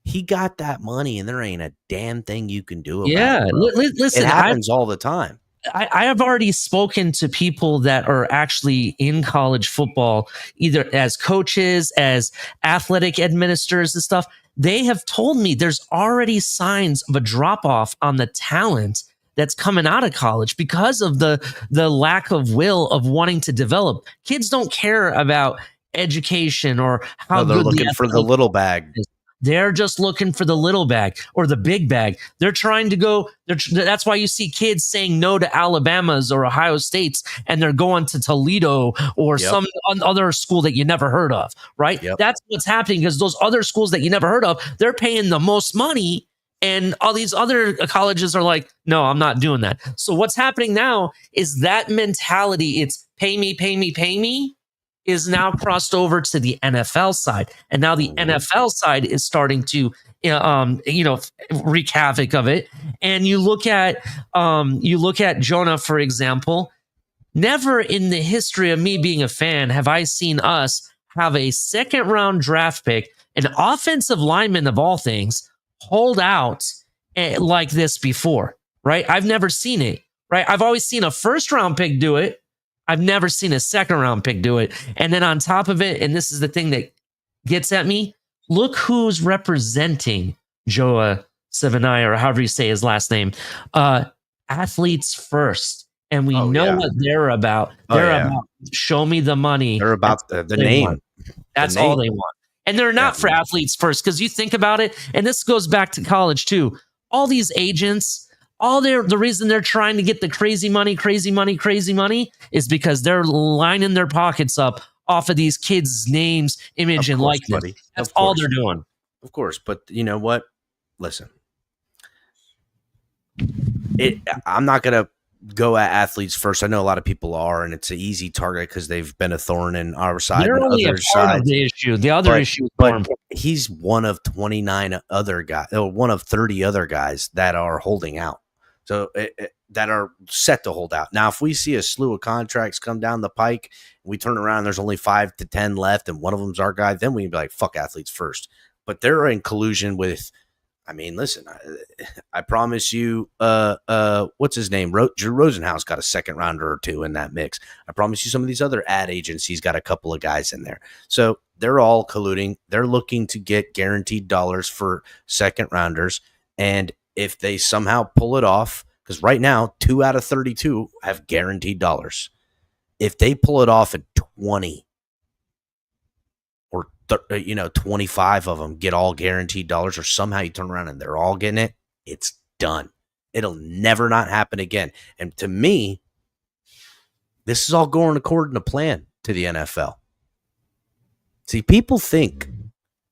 he got that money, and there ain't a damn thing you can do about Yeah, it. Bro. listen, It happens all the time. I have already spoken to people that are actually in college football, either as coaches, as athletic administrators and stuff. They have told me there's already signs of a drop off on the talent that's coming out of college because of the lack of will of wanting to develop. Kids don't care about education or how They're good looking for the little bag. They're just looking for the little bag or the big bag. They're trying to go. That's why you see kids saying no to Alabama's or Ohio State's, and they're going to Toledo or some other school that you never heard of, right? Yep. That's what's happening because those other schools that you never heard of, they're paying the most money. And all these other colleges are like, no, I'm not doing that. So what's happening now is that mentality, it's pay me, pay me, pay me, is now crossed over to the NFL side. And now the NFL side is starting to, wreak havoc of it. And you look at Jonah, for example. Never in the history of me being a fan have I seen us have a second round draft pick, an offensive lineman of all things, hold out like this before, right? I've never seen it, right? I've always seen a first round pick do it. I've never seen a second round pick do it. And then on top of it, and this is the thing that gets at me, look who's representing Joa Savanai, or however you say his last name. Athletes first. And we know what they're about. They're about show me the money. They're about the name. That's all they want. And they're not for athletes first, because you think about it, and this goes back to college too. All these agents, the reason they're trying to get the crazy money is because they're lining their pockets up off of these kids' names, image, and likeness. Buddy. That's all they're doing. Of course, but you know what? Listen, I'm not gonna go at athletes first. I know a lot of people are, and it's an easy target because they've been a thorn in our side. They're only a part of the issue. The other issue is more important. He's one of 29 other guys, or one of 30 other guys that are holding out. So that are set to hold out. Now, if we see a slew of contracts come down the pike, and we turn around, there's only 5 to 10 left, and one of them's our guy, then we can be like, fuck athletes first. But they're in collusion with, I mean, listen, I promise you, what's his name? Drew Rosenhaus got a second rounder or two in that mix. I promise you some of these other ad agencies got a couple of guys in there. So they're all colluding. They're looking to get guaranteed dollars for second rounders. And if they somehow pull it off, because right now 2 out of 32 have guaranteed dollars. If they pull it off at 20 or 25 of them get all guaranteed dollars, or somehow you turn around and they're all getting it, it's done. It'll never not happen again. And to me, this is all going according to plan to the NFL. See, people think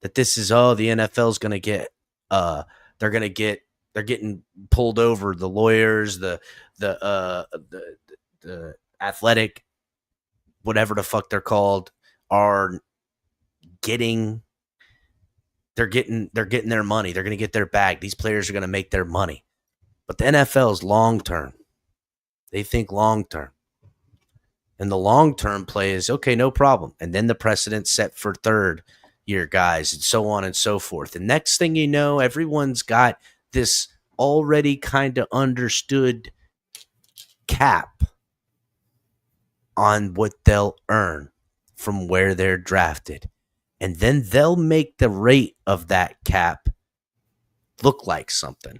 that this is, the NFL's going to get, they're getting pulled over. The lawyers, the athletic, whatever the fuck they're called, are getting their money. They're going to get their bag. These players are going to make their money. But the NFL is long term. They think long term. And the long term play is, okay, no problem. And then the precedent set for third year guys, and so on and so forth. And next thing you know, everyone's got this already kind of understood cap on what they'll earn from where they're drafted. And then they'll make the rate of that cap look like something.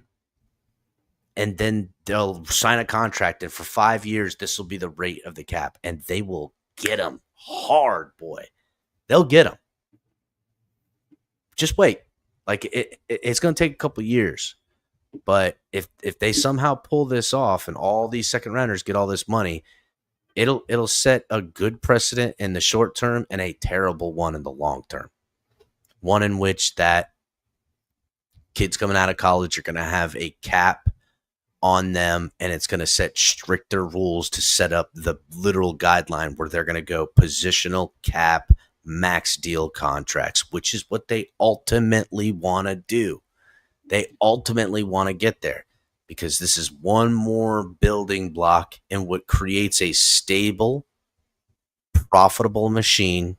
And then they'll sign a contract, and for 5 years, this will be the rate of the cap. And they will get them hard, boy. They'll get them. Just wait. Like, it's going to take a couple of years. But if they somehow pull this off and all these second rounders get all this money, it'll set a good precedent in the short term and a terrible one in the long term. One in which that kids coming out of college are going to have a cap on them, and it's going to set stricter rules to set up the literal guideline where they're going to go positional cap max deal contracts, which is what they ultimately want to do. They ultimately want to get there because this is one more building block in what creates a stable, profitable machine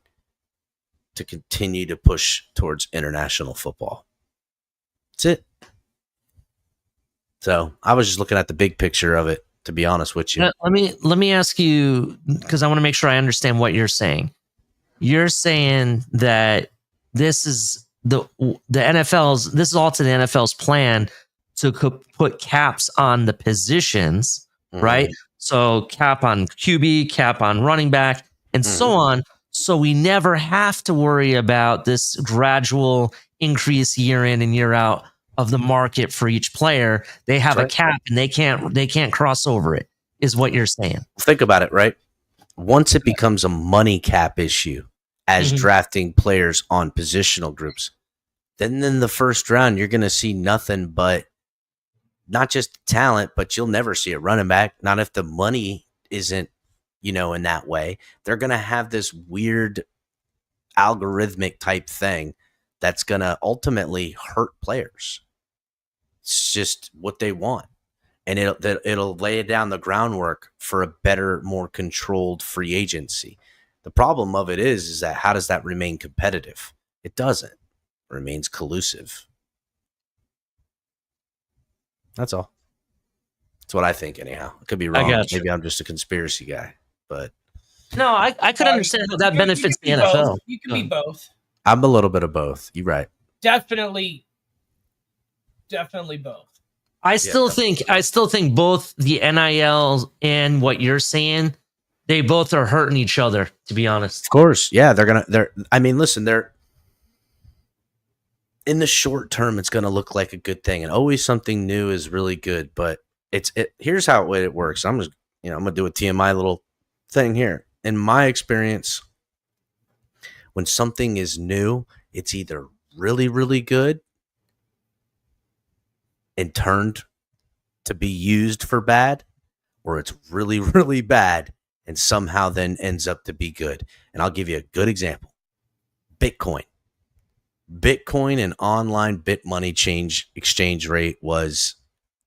to continue to push towards international football. That's it. So I was just looking at the big picture of it, to be honest with you. Let me ask you, because I want to make sure I understand what you're saying. You're saying that this is the NFL's. This is all to the NFL's plan to put caps on the positions, right? So cap on QB, cap on running back, and so on. So we never have to worry about this gradual increase year in and year out of the market for each player. They have a cap and they can't cross over it, is what you're saying. Think about it, right? Once it becomes a money cap issue as drafting players on positional groups, then in the first round, you're going to see nothing but not just talent, but you'll never see a running back. Not if the money isn't, in that way. They're going to have this weird algorithmic type thing that's going to ultimately hurt players. It's just what they want. And it'll lay down the groundwork for a better, more controlled free agency. The problem of it is that how does that remain competitive? It doesn't. It remains collusive. That's all. That's what I think, anyhow. I could be wrong. Maybe I'm just a conspiracy guy. But no, I could understand how that benefits the NFL. Both. You can be both. I'm a little bit of both. You're right. Definitely both. I still think both the NIL and what you're saying, they both are hurting each other, to be honest. Of course. Yeah, they're in the short term, it's gonna look like a good thing, and always something new is really good, but here's how it works. I'm gonna do a TMI little thing here. In my experience, when something is new, it's either really, really good and turned to be used for bad, or it's really, really bad and somehow then ends up to be good. And I'll give you a good example. Bitcoin and online bit money exchange rate was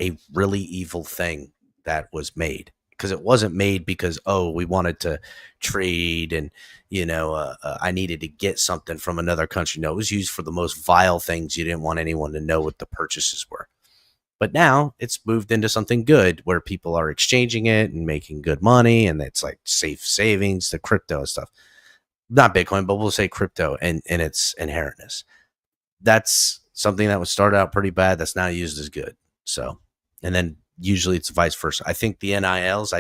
a really evil thing that was made. Because it wasn't made because, we wanted to trade and, I needed to get something from another country. No, it was used for the most vile things. You didn't want anyone to know what the purchases were. But now it's moved into something good where people are exchanging it and making good money. And it's like safe savings, the crypto and stuff. Not Bitcoin, but we'll say crypto and its inherentness. That's something that was started out pretty bad that's now used as good. So, and then usually it's vice versa. I think the NILs,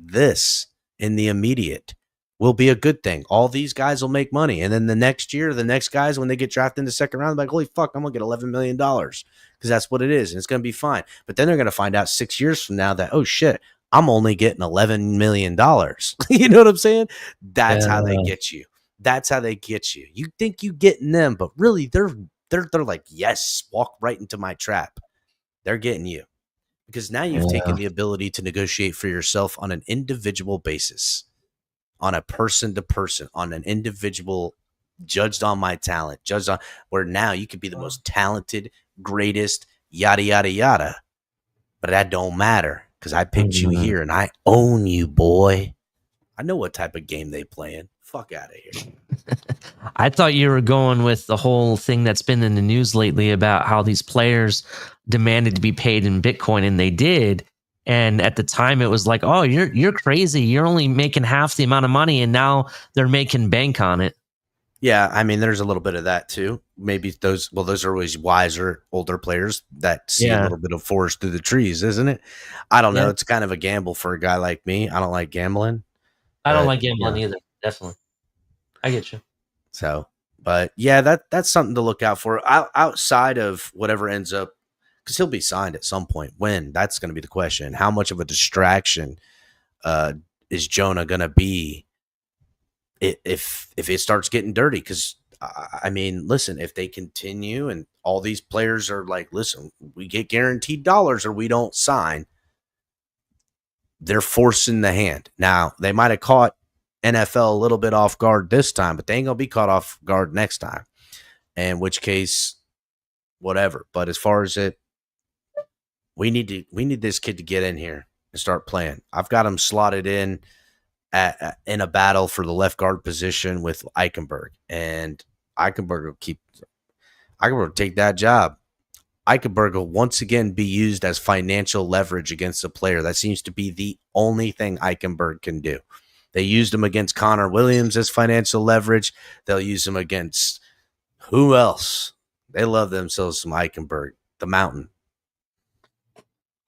this in the immediate will be a good thing. All these guys will make money. And then the next year, the next guys, when they get drafted in the second round, they're like, holy fuck, I'm going to get $11 million because that's what it is. And it's going to be fine. But then they're going to find out 6 years from now that, oh shit, I'm only getting $11 million. You know what I'm saying? That's how they get you. That's how they get you. You think you getting them, but really they're like, yes, walk right into my trap. They're getting you. Because now you've taken the ability to negotiate for yourself on an individual basis, on a person to person, on an individual, judged on my talent, judged on where now you could be the most talented, greatest, yada, yada, yada. But that don't matter because I picked you here and I own you, boy. I know what type of game they playing. Fuck out of here. I thought you were going with the whole thing that's been in the news lately about how these players demanded to be paid in Bitcoin, and they did. And at the time, it was like, oh, you're crazy. You're only making half the amount of money, and now they're making bank on it. Yeah, I mean, there's a little bit of that too. Maybe those are always wiser, older players that see a little bit of forest through the trees, isn't it? I don't know. It's kind of a gamble for a guy like me. I don't like gambling. I don't like gambling either. Definitely. I get you. So, but yeah, that's something to look out for outside of whatever ends up, because he'll be signed at some point. When? That's going to be the question. How much of a distraction is Jonah going to be if it starts getting dirty? Because I mean, listen, if they continue and all these players are like, listen, we get guaranteed dollars or we don't sign, they're forcing the hand. Now, they might have caught NFL a little bit off guard this time, but they ain't going to be caught off guard next time. In which case, whatever. But as far as we need this kid to get in here and start playing. I've got him slotted in in a battle for the left guard position with Eichenberg, and Eichenberg will take that job. Eichenberg will once again be used as financial leverage against a player. That seems to be the only thing Eichenberg can do. They used him against Connor Williams as financial leverage. They'll use him against who else? They love themselves some Eichenberg, the mountain.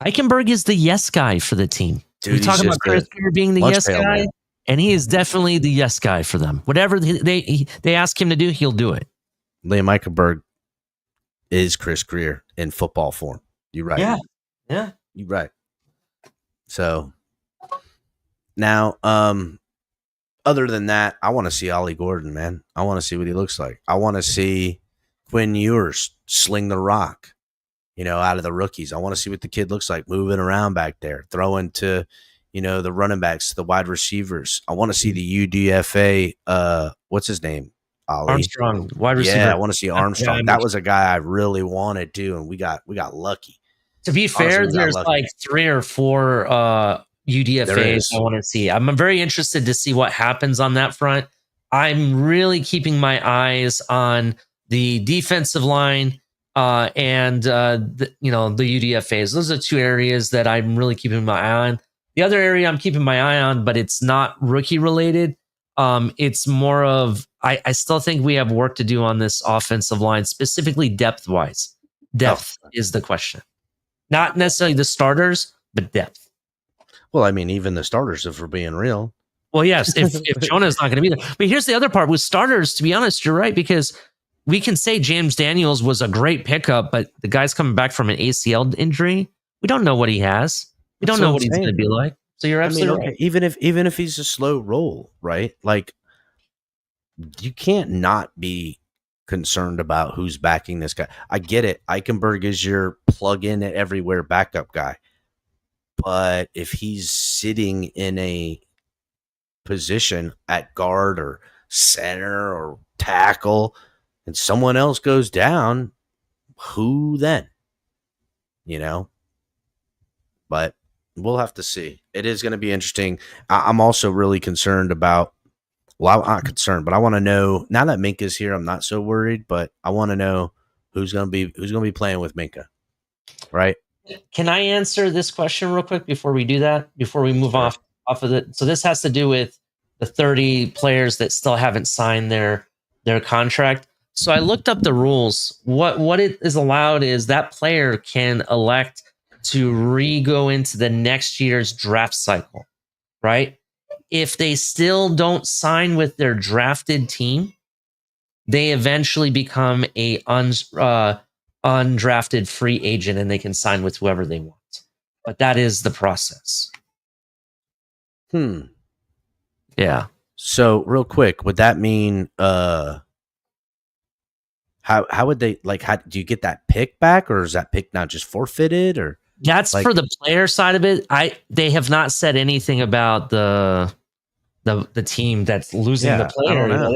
Eichenberg is the yes guy for the team. Dude, we talk about Chris Greer being the yes guy, man. And he is definitely the yes guy for them. Whatever they ask him to do, he'll do it. Liam Eichenberg is Chris Greer in football form. You're right. Yeah. You're right. So now, other than that, I want to see Ollie Gordon, man. I want to see what he looks like. I want to see Quinn Ewers sling the rock, out of the rookies. I want to see what the kid looks like moving around back there, throwing to, the running backs, the wide receivers. I want to see the UDFA, what's his name? Ollie. Armstrong, wide receiver. Yeah, I want to see Armstrong. Yeah, that was a guy I really wanted to, and we got lucky. To be fair, there's like 3 or 4 UDFAs I want to see. I'm very interested to see what happens on that front. I'm really keeping my eyes on the defensive line and the UDFAs. Those are 2 areas that I'm really keeping my eye on. The other area I'm keeping my eye on, but it's not rookie related. It's more of I still think we have work to do on this offensive line, specifically depth wise. Depth is the question, not necessarily the starters, but depth. Well, I mean, even the starters, if we're being real. Well, yes, if Jonah's not going to be there. But here's the other part with starters, to be honest, you're right, because we can say James Daniels was a great pickup, but the guy's coming back from an ACL injury. We don't know what he has. We don't know what he's going to be like. So you're absolutely right. Even if he's a slow roll, right? Like, you can't not be concerned about who's backing this guy. I get it. Eichenberg is your plug-in at everywhere backup guy. But if he's sitting in a position at guard or center or tackle and someone else goes down, who then? But we'll have to see. It is going to be interesting. I'm also really concerned about, I'm not concerned, but I want to know, now that Minka's here, I'm not so worried, but I want to know who's going to be playing with Minka, right? Can I answer this question real quick before we do that? Before we move off of it. So this has to do with the 30 players that still haven't signed their contract. So I looked up the rules. What it is allowed is that player can elect to go into the next year's draft cycle, right? If they still don't sign with their drafted team, they eventually become a undrafted free agent and they can sign with whoever they want. But that is the process. Yeah. So real quick, would that mean how would they how do you get that pick back, or is that pick not just forfeited, or that's for the player side of it? They have not said anything about the team that's losing the player. I don't know.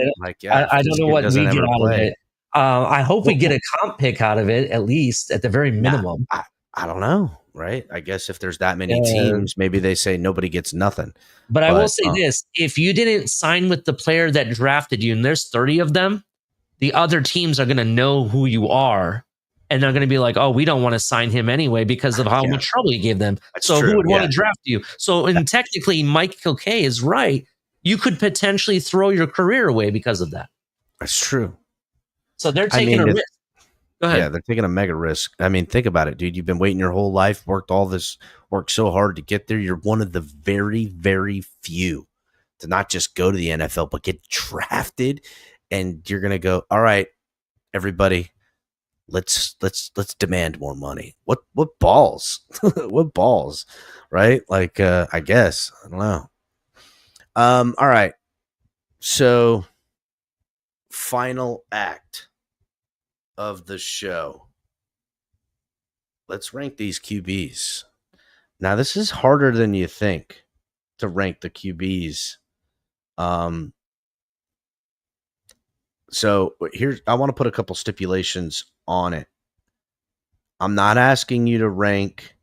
I don't know what we get out of it. I hope we get a comp pick out of it, at least at the very minimum. I don't know, right? I guess if there's that many teams, maybe they say nobody gets nothing. But I will say this. If you didn't sign with the player that drafted you, and there's 30 of them, the other teams are going to know who you are. And they're going to be like, oh, we don't want to sign him anyway because of how much trouble you gave them. That's so true. Who would want to draft you? So technically, Mike Kilkay is right. You could potentially throw your career away because of that. That's true. So they're taking a risk. Go ahead. Yeah, they're taking a mega risk. I mean, think about it, dude. You've been waiting your whole life, worked so hard to get there. You're one of the very, very few to not just go to the NFL, but get drafted. And you're going to go, all right, everybody, let's demand more money. What balls? What balls? Right? I guess. I don't know. All right. So final act of the show. Let's rank these QBs. Now, this is harder than you think to rank the QBs. So here's, I want to put a couple stipulations on it. I'm not asking you to rank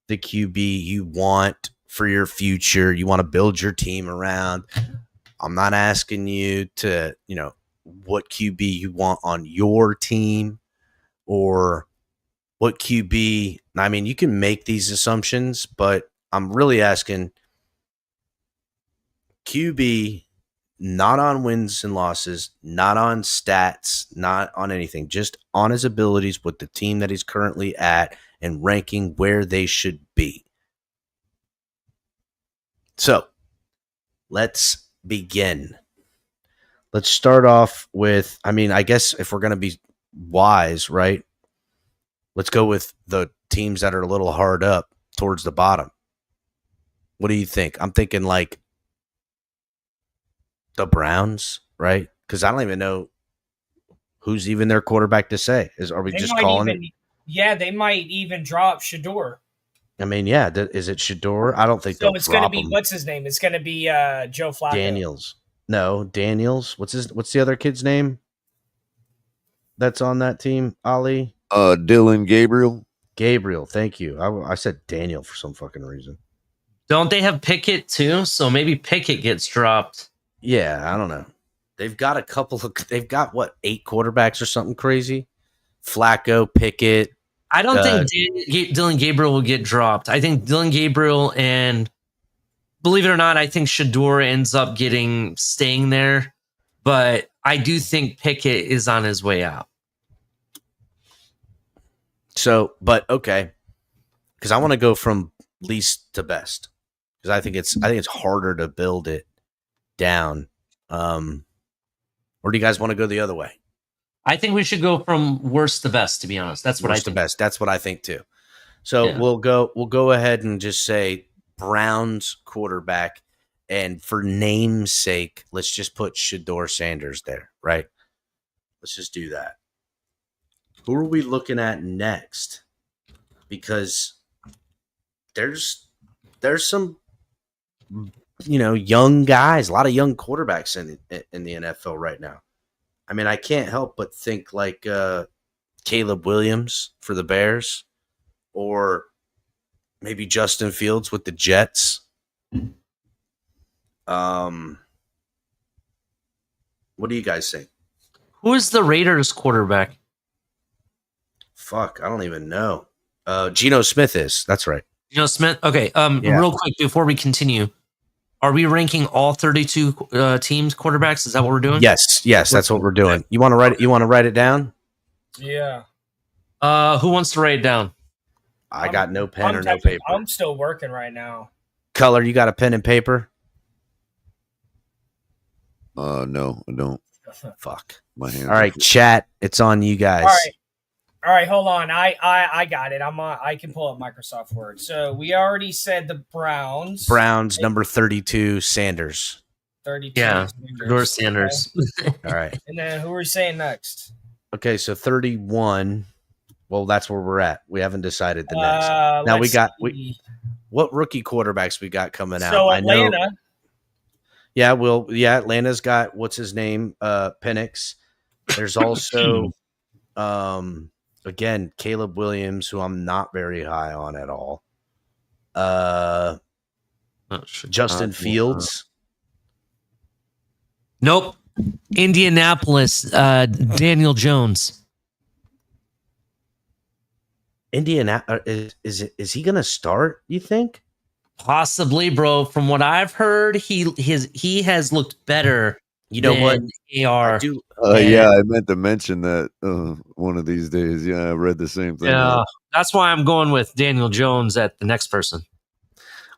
the QB you want for your future. You want to build your team around. I'm not asking you to, what QB you want on your team or what QB. I mean, you can make these assumptions, but I'm really asking QB not on wins and losses, not on stats, not on anything, just on his abilities with the team that he's currently at and ranking where they should be. So let's begin. Let's start off with, I guess if we're going to be wise, right? Let's go with the teams that are a little hard up towards the bottom. What do you think? I'm thinking like the Browns, right? Because I don't even know who's even their quarterback to say. Are we just calling it? Yeah, they might even drop Shador. Yeah. Is it Shador? I don't think so. They'll It's going to be him. What's his name? It's going to be Joe Flacco. Daniels. No, Daniels. What's the other kid's name? That's on that team, Ali. Dylan Gabriel. Gabriel. Thank you. I said Daniel for some fucking reason. Don't they have Pickett too? So maybe Pickett gets dropped. Yeah, I don't know. They've got they've got 8 quarterbacks or something crazy? Flacco, Pickett. I don't think Dylan Gabriel will get dropped. I think Dylan Gabriel and, believe it or not, I think Shador ends up staying there. But I do think Pickett is on his way out. So, but okay. Because I want to go from least to best. Because I think it's harder to build it down. Or do you guys want to go the other way? I think we should go from worst to best, to be honest. That's what I think. Worst to best. That's what I think too. So we'll go ahead and just say Browns quarterback, and for name's sake, let's just put Shador Sanders there, right? Let's just do that. Who are we looking at next? Because there's some young guys, a lot of young quarterbacks in the NFL right now. I mean, I can't help but think like Caleb Williams for the Bears, or maybe Justin Fields with the Jets. What do you guys think? Who is the Raiders quarterback? Fuck, I don't even know. Geno Smith is. That's right. Geno Smith. Okay. Real quick before we continue, are we ranking all 32 teams quarterbacks? Is that what we're doing? Yes, that's what we're doing. You want to write it? You want to write it down? Yeah. Who wants to write it down? I got no pen or no paper. I'm still working right now. Color, you got a pen and paper? No, I don't. Fuck. My hands. All right, chat. It's on you guys. All right, hold on. I got it. I can pull up Microsoft Word. So we already said the Browns. Browns number 32, Sanders. 32. Yeah, Sanders. Okay. All right. And then who are we saying next? Okay, so 31. Well, that's where we're at. We haven't decided the next. Now we got what rookie quarterbacks we got coming out. So Atlanta. I know. Yeah, Atlanta's got what's his name? Penix. There's also again, Caleb Williams, who I'm not very high on at all. Justin Fields. Nope. Indianapolis, Daniel Jones. Is he going to start, you think? Possibly, bro. From what I've heard, he has looked better. You know what? AR. I do. Yeah, I meant to mention that one of these days. Yeah, I read the same thing. Yeah, that's why I'm going with Daniel Jones at the next person.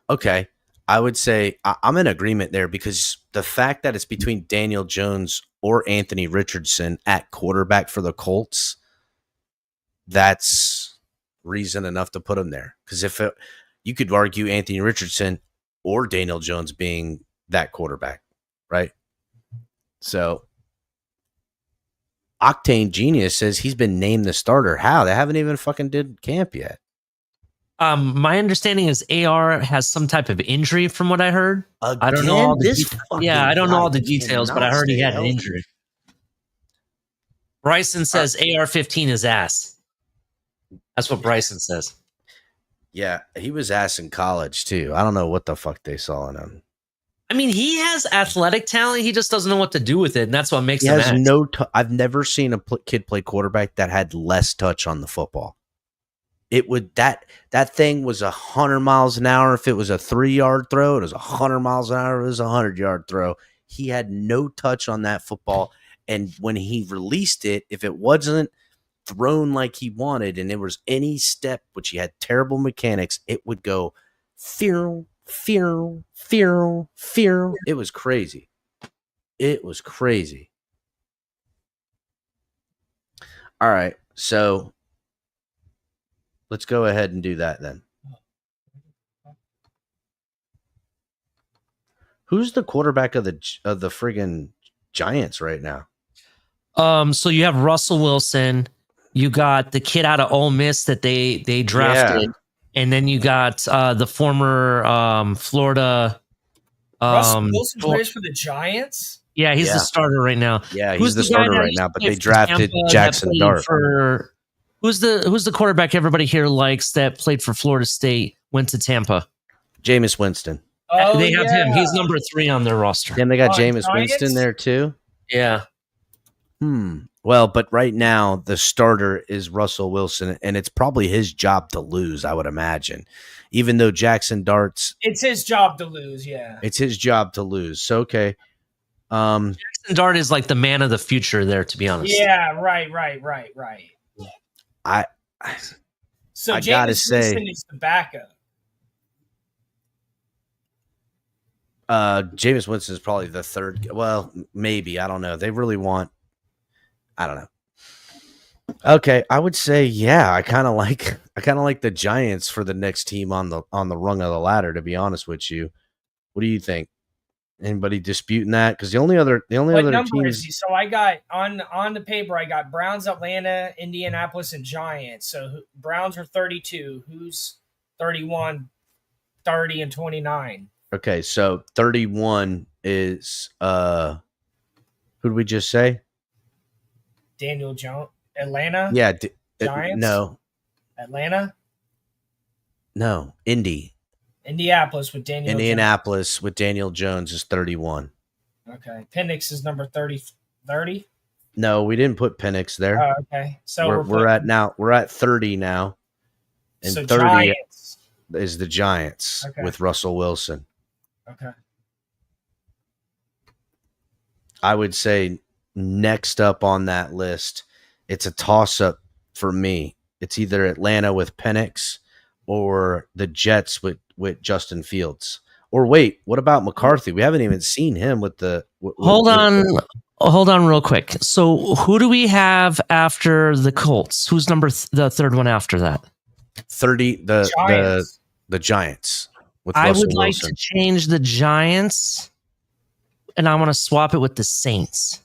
Okay. I would say I'm in agreement there, because the fact that it's between Daniel Jones or Anthony Richardson at quarterback for the Colts, that's reason enough to put him there. Because you could argue Anthony Richardson or Daniel Jones being that quarterback, right? So Octane Genius says he's been named the starter. How? They haven't even fucking did camp yet. My understanding is AR has some type of injury, from what I heard. I don't know all the I don't know all the details, but I heard he had an injury. Bryson says AR-15 is ass. That's what Bryson says. Yeah, he was ass in college too. I don't know what the fuck they saw in him. I mean, he has athletic talent. He just doesn't know what to do with it, and that's what makes him. He has no. I've never seen a kid play quarterback that had less touch on the football. It would that thing was 100 miles an hour. If it was a 3-yard throw, it was 100 miles an hour. It was a 100-yard throw. He had no touch on that football, and when he released it, if it wasn't thrown like he wanted, and there was any step, which he had terrible mechanics, it would go fear. It was crazy. It was crazy. All right, so let's go ahead and do that then. Who's the quarterback of the friggin' Giants right now? So you have Russell Wilson. You got the kid out of Ole Miss that they drafted. Yeah. And then you got the former Florida. Russell Wilson plays for the Giants? Yeah, he's the starter right now. Yeah, he's the starter right now, but they drafted Jackson Dart. Who's the quarterback everybody here likes that played for Florida State, went to Tampa? Jameis Winston. Oh, they have him. He's number 3 on their roster. And they got Jameis Winston there too? Yeah. Well, but right now the starter is Russell Wilson, and it's probably his job to lose, I would imagine. Even though Jackson Dart's... It's his job to lose, yeah. It's his job to lose. So, okay. Jackson Dart is like the man of the future there, to be honest. Yeah, right. So I gotta say, Winston is the backup. Jameis Winston is probably the third. Well, maybe. I don't know. They really want... I don't know. Okay, I would say I kind of like the Giants for the next team on the rung of the ladder. To be honest with you, what do you think? Anybody disputing that? Because the only other teams. So I got on the paper. I got Browns, Atlanta, Indianapolis, and Giants. So Browns are 32. Who's 31, 30, and 29? Okay, so 31 is who did we just say? Daniel Jones, Atlanta. Yeah, Giants. No, Atlanta. No, Indianapolis with Daniel. Indianapolis Jones. With Daniel Jones is 31. Okay, Penix is number 30. 30. No, we didn't put Penix there. Oh, okay, so we're at 30 now, and so 30 Giants. Is the Giants with Russell Wilson. Okay, I would say. Next up on that list, it's a toss-up for me. It's either Atlanta with Penix or the Jets with Justin Fields. Or wait, what about McCarthy? We haven't even seen him with the... Hold on real quick. So who do we have after the Colts? Who's the third one after that? 30, the Giants. With I Russell would like Wilson. to change the Giants, and I want to swap it with the Saints.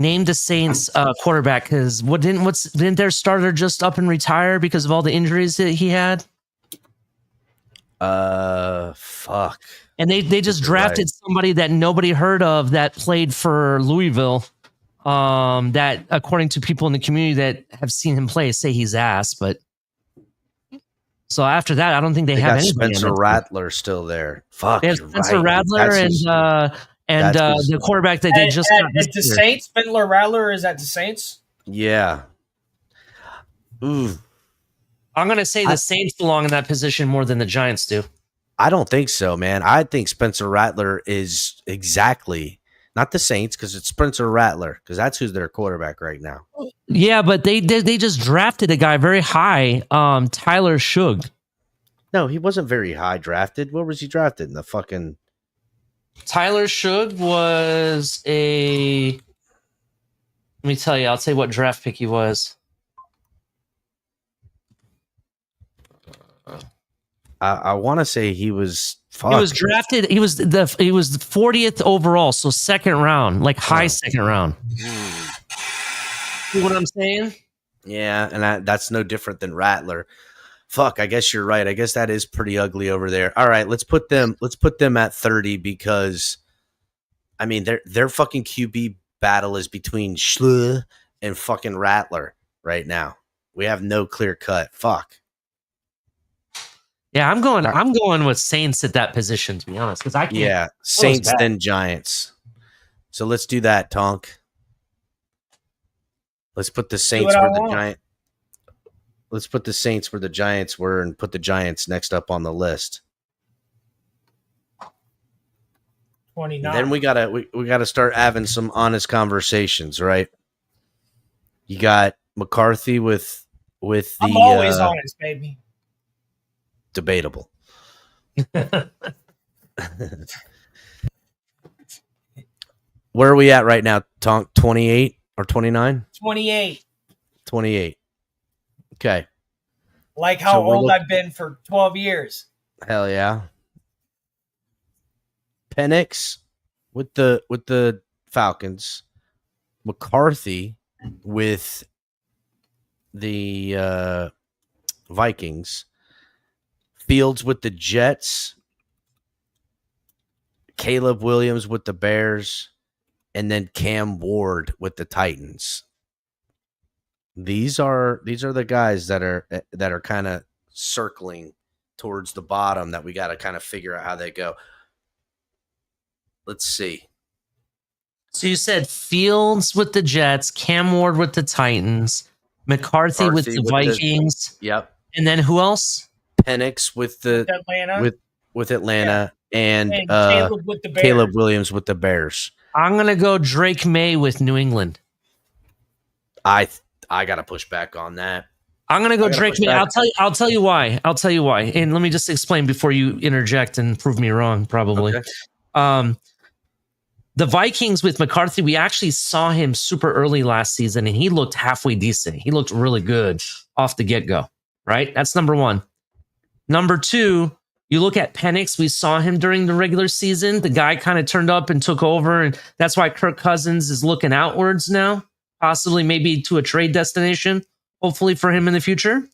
Name the Saints quarterback, because didn't their starter just up and retire because of all the injuries that he had? Fuck. And they just drafted somebody that nobody heard of that played for Louisville. That according to people in the community that have seen him play say he's ass, but so after that, I don't think they have anybody. Spencer Rattler still there. Fuck. They have Spencer Rattler and the quarterback that they just got. At the Saints, Spencer Rattler is at the Saints. Yeah. Ooh. I'm going to say the Saints belong in that position more than the Giants do. I don't think so, man. I think Spencer Rattler is exactly not the Saints because it's Spencer Rattler because that's who's their quarterback right now. Yeah, but they just drafted a guy very high, Tyler Shug. No, he wasn't very high drafted. Where was he drafted? In the fucking... Tyler Shug was a... Let me tell you. I'll tell you what draft pick he was. I want to say he was... Fuck. He was drafted. He was the 40th overall, so second round, like high second round. See what I'm saying? Yeah, and that's no different than Rattler. Fuck, I guess you're right. I guess that is pretty ugly over there. All right, let's put them at 30 because I mean their fucking QB battle is between Schley and fucking Rattler right now. We have no clear cut. Fuck. Yeah, I'm going with Saints at that position, to be honest, because I can't. Yeah, Saints then Giants. So let's do that, Tonk. Let's put the Saints where the Giant. Let's put the Saints where the Giants were and put the Giants next up on the list. 29. Then we gotta start having some honest conversations, right? You got McCarthy with the I'm always honest, baby. Debatable. Where are we at right now, Tonk? 28 or 29? 28. 28. Okay. Like how old I've been for 12 years. Hell yeah. Penix with the Falcons. McCarthy with the Vikings. Fields with the Jets. Caleb Williams with the Bears. And then Cam Ward with the Titans. These are the guys that are kind of circling towards the bottom that we got to kind of figure out how they go. Let's see. So you said Fields with the Jets, Cam Ward with the Titans, McCarthy with the Vikings. Yep. And then who else? Penix with Atlanta. With Atlanta. Yeah. And Caleb with the Bears. Caleb Williams with the Bears. I'm gonna go Drake May with New England. I gotta push back on that. I'm gonna go Drake May. I'll tell you why. And let me just explain before you interject and prove me wrong, probably. Okay. The Vikings with McCarthy, we actually saw him super early last season, and he looked halfway decent. He looked really good off the get-go, right? That's number one. Number two, you look at Penix. We saw him during the regular season. The guy kind of turned up and took over, and that's why Kirk Cousins is looking outwards now, possibly maybe to a trade destination, hopefully for him in the future.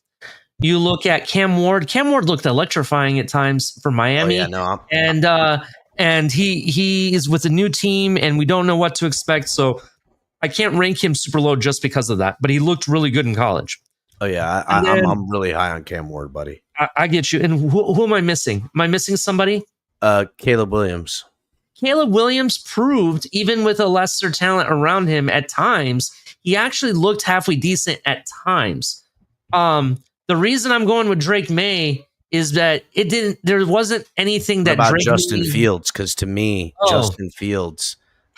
You look at Cam Ward. Cam Ward looked electrifying at times for Miami. Oh, yeah, no, and he is with a new team, and we don't know what to expect. So I can't rank him super low just because of that. But he looked really good in college. Oh yeah, I'm really high on Cam Ward, buddy. I get you. And who am I missing? Am I missing somebody? Caleb Williams. Caleb Williams proved, even with a lesser talent around him at times, he actually looked halfway decent at times. The reason I'm going with Drake May is that there wasn't anything that about Drake Justin May, Fields, because to me, Justin Fields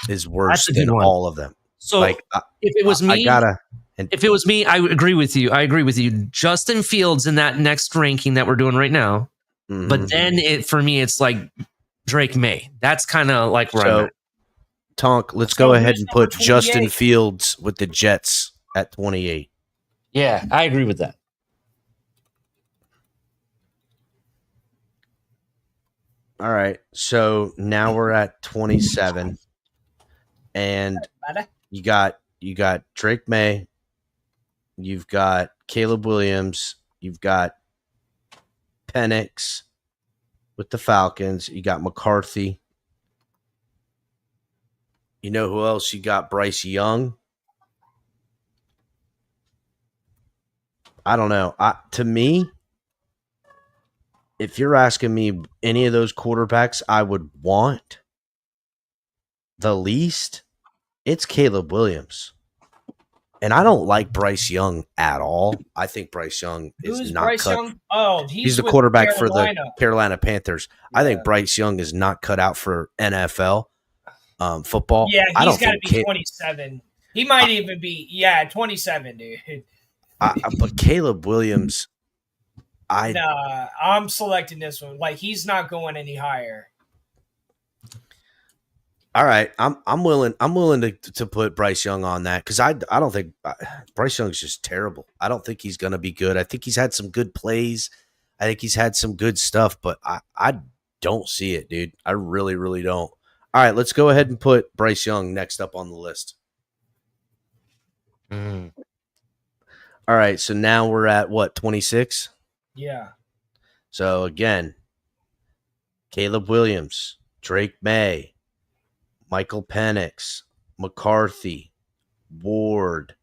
is worse than all of them. So if it was me, if it was me, I would agree with you. I agree with you. Justin Fields in that next ranking that we're doing right now. Mm-hmm. But then for me, it's like Drake May. That's kind of like where I'm at. Tonk, let's go ahead and put Justin Fields with the Jets at 28. Yeah, I agree with that. All right, so now we're at 27, and you got Drake May, you've got Caleb Williams, you've got Penix with the Falcons, you got McCarthy. You know who else? You got Bryce Young. I don't know. To me, if you're asking me any of those quarterbacks I would want the least, it's Caleb Williams. And I don't like Bryce Young at all. I think Bryce Young is not Bryce cut. Young? Oh, he's the quarterback for the Carolina Panthers. Yeah. I think Bryce Young is not cut out for NFL football. Yeah, he's got to be 27. He might even be, 27, dude. But Caleb Williams, I'm selecting this one. Like, he's not going any higher. All right, I'm willing to put Bryce Young on that because I don't think Bryce Young's just terrible. I don't think he's going to be good. I think he's had some good plays. I think he's had some good stuff, but I don't see it, dude. I really, really don't. All right, let's go ahead and put Bryce Young next up on the list. Mm. All right, so now we're at what, 26? Yeah. So again, Caleb Williams, Drake May, Michael Penix, McCarthy, Ward.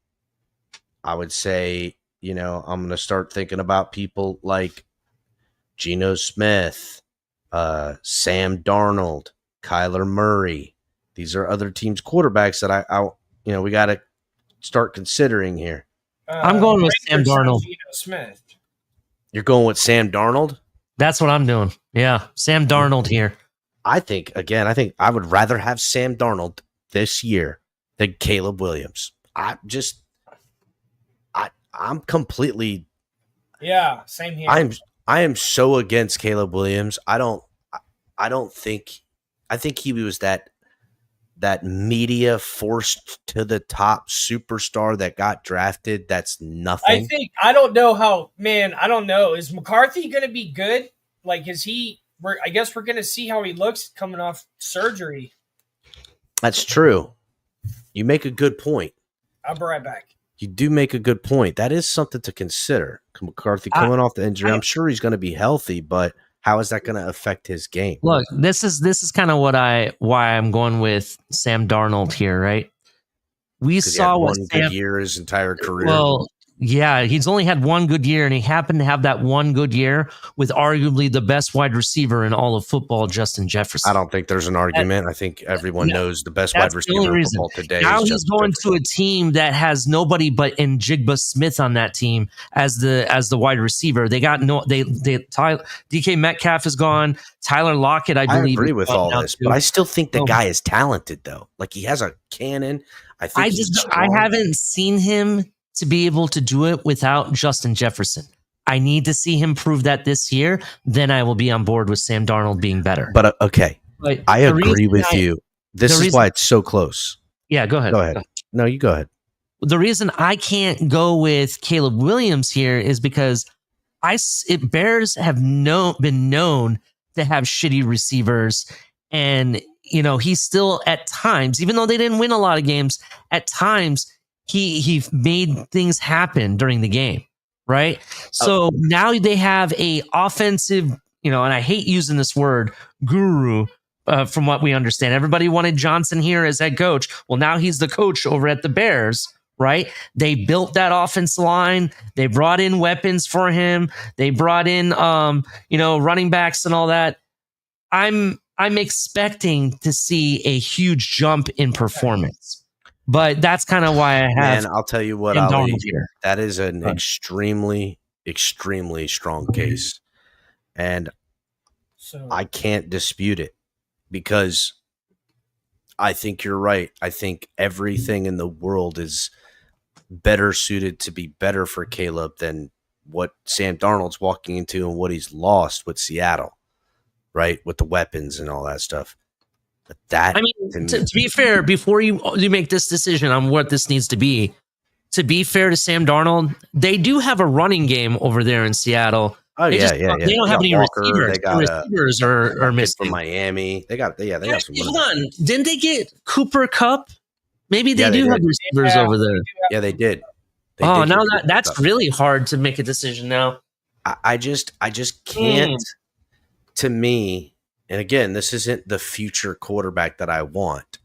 I would say, I'm going to start thinking about people like Geno Smith, Sam Darnold, Kyler Murray. These are other teams' quarterbacks that we got to start considering here. I'm going with Sam Raiders have Darnold. Geno Smith. You're going with Sam Darnold? That's what I'm doing. Yeah, Sam Darnold here. I think I would rather have Sam Darnold this year than Caleb Williams. I'm completely. Yeah, same here. I am so against Caleb Williams. I think he was that media forced to the top superstar that got drafted. That's nothing. I don't know. Is McCarthy going to be good? Like, I guess we're going to see how he looks coming off surgery. That's true. You make a good point. I'll be right back. You do make a good point. That is something to consider. McCarthy coming off the injury. I'm sure he's going to be healthy, but how is that going to affect his game? Look, this is kind of why I'm going with Sam Darnold here, right? We saw what one good year his entire career. Well, yeah, he's only had one good year, and he happened to have that one good year with arguably the best wide receiver in all of football, Justin Jefferson. I don't think there's an argument. I think everyone knows the best wide receiver in football today. Now he's going to a team that has nobody but Njigba Smith on that team as the wide receiver. They got DK Metcalf is gone. Tyler Lockett, I believe. I agree with all this, but I still think the guy is talented, though. Like, he has a cannon. I haven't seen him to be able to do it without Justin Jefferson. I need to see him prove that this year. Then I will be on board with Sam Darnold being better. But okay, I agree with you. This is why it's so close. Yeah, go ahead. Go ahead. No, you go ahead. The reason I can't go with Caleb Williams here is because Bears have been known to have shitty receivers, and he's still at times, even though they didn't win a lot of games, at times he made things happen during the game, right? So now they have a offensive, and I hate using this word, guru, from what we understand. Everybody wanted Johnson here as head coach. Well, now he's the coach over at the Bears, right? They built that offense line. They brought in weapons for him. They brought in, running backs and all that. I'm expecting to see a huge jump in performance. But that's kind of why I have. Man, I'll tell you what, Ali, that is an extremely, extremely strong case. And I can't dispute it because I think you're right. I think everything in the world is better suited to be better for Caleb than what Sam Darnold's walking into and what he's lost with Seattle, right? With the weapons and all that stuff. But that, to be fair, before you make this decision on what this needs to be fair to Sam Darnold, they do have a running game over there in Seattle. Oh, They don't have any Walker, receivers. they got Receivers are missing. from Miami. They got some. Hold on, didn't they get Cooper Kupp? Maybe they do have receivers over there. Yeah, they did. That's really hard to make a decision now. I just can't. To me. And again, this isn't the future quarterback that I want.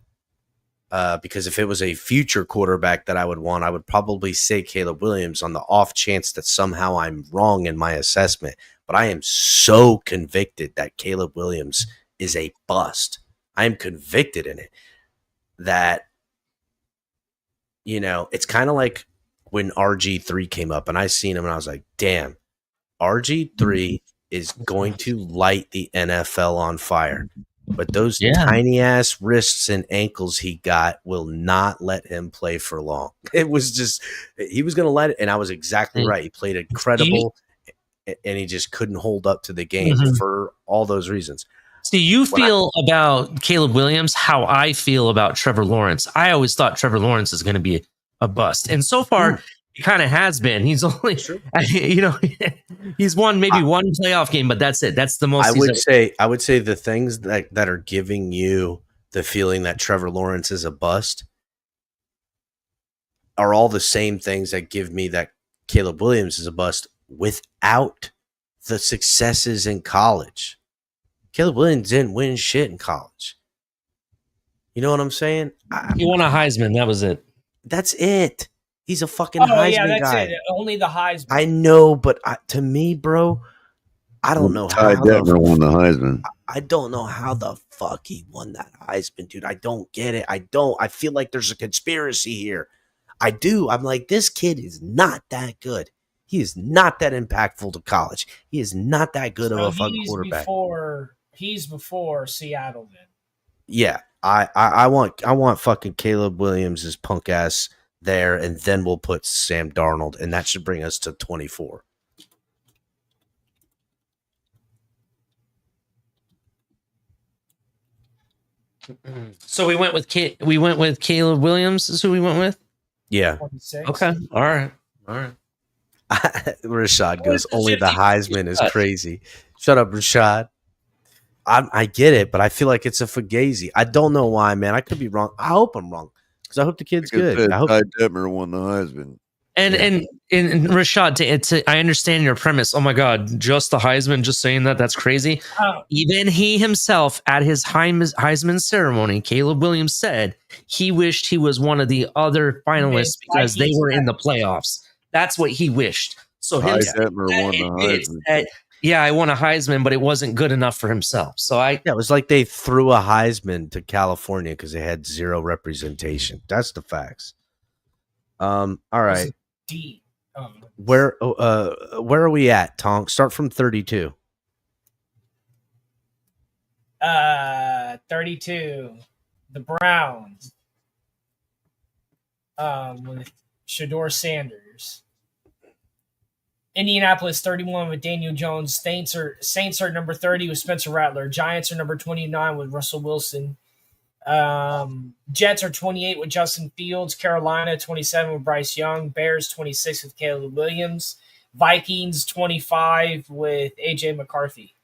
Because if it was a future quarterback that I would want, I would probably say Caleb Williams on the off chance that somehow I'm wrong in my assessment. But I am so convicted that Caleb Williams is a bust. I am convicted in it. That, it's kind of like when RG3 came up and I seen him and I was like, damn, RG3 is going to light the NFL on fire. But those tiny ass wrists and ankles he got will not let him play for long. It was just, he was going to let it. And I was exactly right. He played incredible and he just couldn't hold up to the game for all those reasons. So you feel about Caleb Williams how I feel about Trevor Lawrence. I always thought Trevor Lawrence is going to be a bust. And so far, he kind of has been. He's only, he's won maybe one playoff game, but that's it. That's the most. I would say the things that are giving you the feeling that Trevor Lawrence is a bust are all the same things that give me that Caleb Williams is a bust without the successes in college. Caleb Williams didn't win shit in college. You know what I'm saying? He won a Heisman. That was it. That's it. He's a fucking Oh Heisman yeah, that's guy. it. Only the Heisman. I know, but to me, bro, I don't know Ty how Detmer won the Heisman. I don't know how the fuck he won that Heisman, dude. I don't get it. I feel like there's a conspiracy here. I do. I'm like, this kid is not that good. He is not that impactful to college. He is not that good of a fucking quarterback. He's before Seattle then. Yeah. I want fucking Caleb Williams' punk ass there, and then we'll put Sam Darnold, and that should bring us to 24. So we went with Caleb Williams. Is who we went with? Yeah. 26. Okay. All right. Rashad goes, only the Heisman is crazy. Shut up, Rashad. I get it, but I feel like it's a fugazi. I don't know why, man. I could be wrong. I hope I'm wrong because I hope the kid's good. I hope Ty Detmer won the Heisman. And Rashad, I understand your premise. Oh my God, just the Heisman, just saying that's crazy. Even he himself at his Heisman ceremony, Caleb Williams said he wished he was one of the other finalists because they were in the playoffs. That's what he wished. So Ty Detmer won the Heisman. Yeah, I won a Heisman, but it wasn't good enough for himself. So it was like they threw a Heisman to California because they had zero representation. That's the facts. All right. Where are we at, Tonk? Start from 32. 32. The Browns. With Shador Sanders. Indianapolis 31 with Daniel Jones. Saints are number 30 with Spencer Rattler. Giants are number 29 with Russell Wilson. Jets are 28 with Justin Fields. Carolina 27 with Bryce Young. Bears 26 with Caleb Williams. Vikings 25 with AJ McCarthy.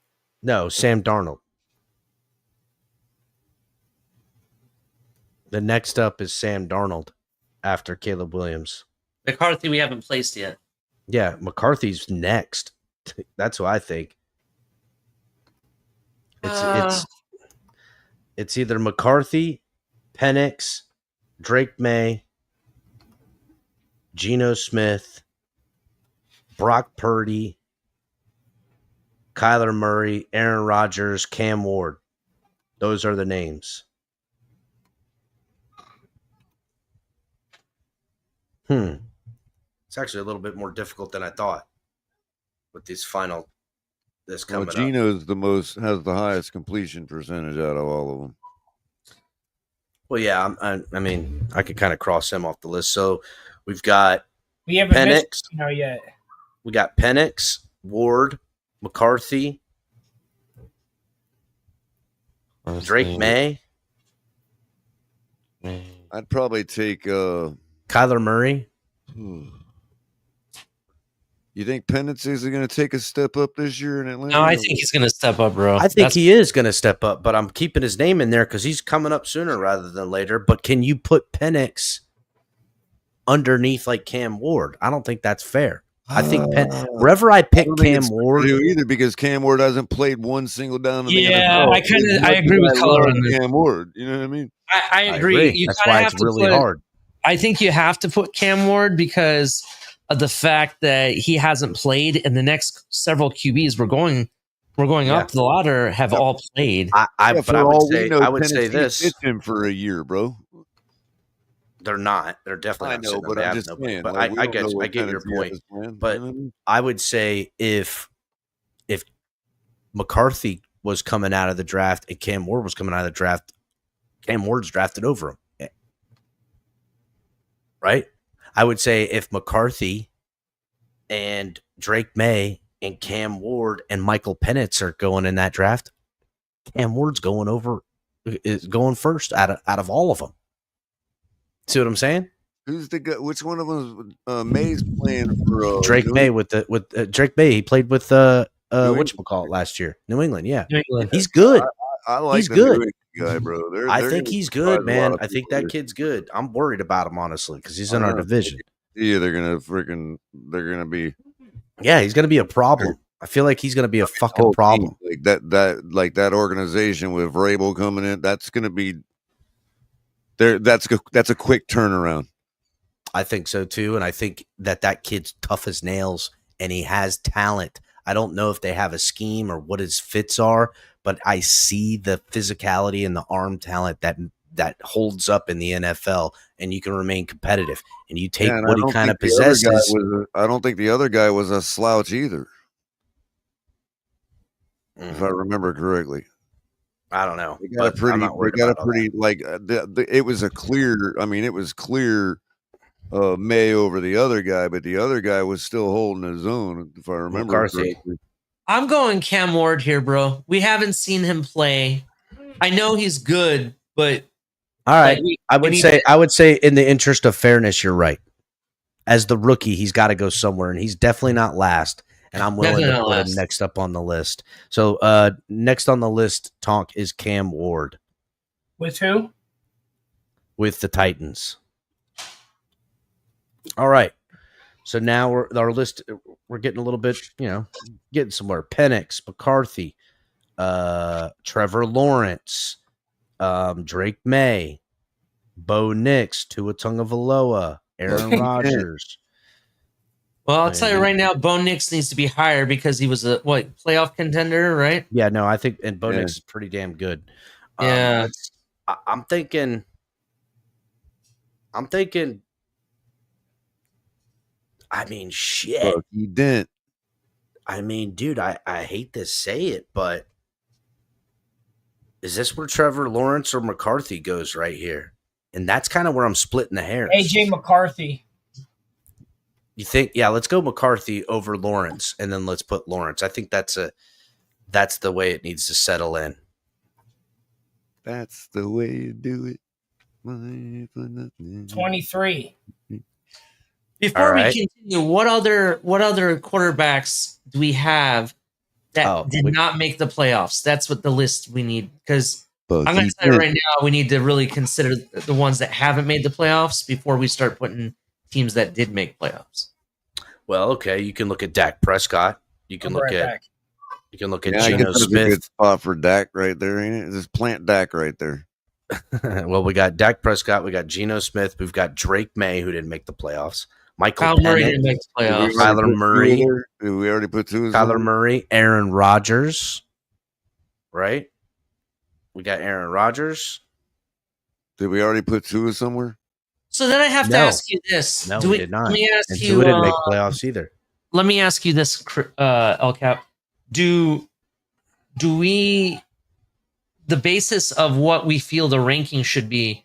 No, Sam Darnold. The next up is Sam Darnold after Caleb Williams. McCarthy we haven't placed yet. Yeah, McCarthy's next. That's what I think. It's either McCarthy, Penix, Drake May, Geno Smith, Brock Purdy, Kyler Murray, Aaron Rodgers, Cam Ward. Those are the names. It's actually a little bit more difficult than I thought with this coming up. Geno's has the highest completion percentage out of all of them. Well, yeah, I mean, I could kind of cross him off the list. So we haven't Penix yet. We got Penix, Ward, McCarthy, Drake May. I'd probably take Kyler Murray. You think Penix is going to take a step up this year in Atlanta? No, I think he's going to step up, bro. I think he is going to step up, but I'm keeping his name in there because he's coming up sooner rather than later. But can you put Penix underneath like Cam Ward? I don't think that's fair. I think wherever I pick Cam Ward, either because Cam Ward hasn't played one single down in the NFL. I agree with Color on Cam Ward. You know what I mean? I agree. That's why it's really hard. I think you have to put Cam Ward because of the fact that he hasn't played, and the next several QBs we're going up the ladder have all played. I would say this: fits him for a year, bro. They're not. They're definitely not. But I'm just saying. But I get your point. But I would say if McCarthy was coming out of the draft and Cam Ward was coming out of the draft, Cam Ward's drafted over him. Right? I would say if McCarthy and Drake May and Cam Ward and Michael Penix are going in that draft, Cam Ward's is going first out of all of them. See what I'm saying? Who's the guy? Which one of them? May's playing for Drake May with Drake May. He played with whatchamacallit last year, New England. Yeah, New England. He's good. I like. He's good. guy, bro. I They're think gonna he's surprise good, a lot man. of I think people that here. kid's good. I'm worried about him honestly because he's in I our know. division. Yeah, they're gonna be Yeah, he's gonna be a problem. I feel like he's gonna be a the fucking whole team, problem. like that organization with Vrabel coming in. That's gonna be there. That's a quick turnaround. I think so too, and I think that kid's tough as nails, and he has talent. I don't know if they have a scheme or what his fits are, but I see the physicality and the arm talent that holds up in the NFL, and you can remain competitive. And you take Yeah, and what he kind of possesses. I don't think the other guy was a slouch either, if I remember correctly. I don't know, They got but I'm not worried got a about all that. pretty like it was a clear. I mean, it was clear May over the other guy, but the other guy was still holding his own, if I remember McCarthy. correctly. I'm going Cam Ward here, bro. We haven't seen him play. I know he's good, but All right, like I would say in the interest of fairness, you're right. As the rookie, he's got to go somewhere, and he's definitely not last. And I'm willing Definitely to not put him last. next up on the list. So next on the list, Tonk, is Cam Ward With who? with the Titans. All right. So now our list, we're getting a little bit, getting somewhere. Penix, McCarthy, Trevor Lawrence, Drake May, Bo Nix, Tua Tagovailoa, Aaron Rodgers. Well, I'll tell you right now, Bo Nix needs to be higher because he was a playoff contender, right? Yeah, no, I think and Bo Yeah. Nix is pretty damn good. Yeah. I'm thinking. I mean, shit. Bucky Dent. I mean, dude, I hate to say it, but is this where Trevor Lawrence or McCarthy goes right here? And that's kind of where I'm splitting the hairs. AJ McCarthy. You think? Yeah, let's go McCarthy over Lawrence, and then let's put Lawrence. I think that's the way it needs to settle in. That's the way you do it. 23. Before right. we continue, what other quarterbacks do we have that did not make the playoffs? That's what the list we need, because I'm going to say right now we need to really consider the ones that haven't made the playoffs before we start putting teams that did make playoffs. Well, okay, you can look at Dak Prescott. You can look at Yeah, Geno that's a Smith. good spot for Dak right there, ain't it? Just plant Dak right there. Well, we got Dak Prescott, we got Geno Smith, we've got Drake May, who didn't make the playoffs. Michael Kyle Murray Penix, didn't make the playoffs. Kyler Murray. Did we already put two? Kyler Murray, Aaron Rodgers, right? We got Aaron Rodgers. Did we already put Tua somewhere? So then I have to ask you this. No, we did not. Let me ask and you. Tua didn't make playoffs either. Let me ask you this, LCap. Do we, the basis of what we feel the ranking should be,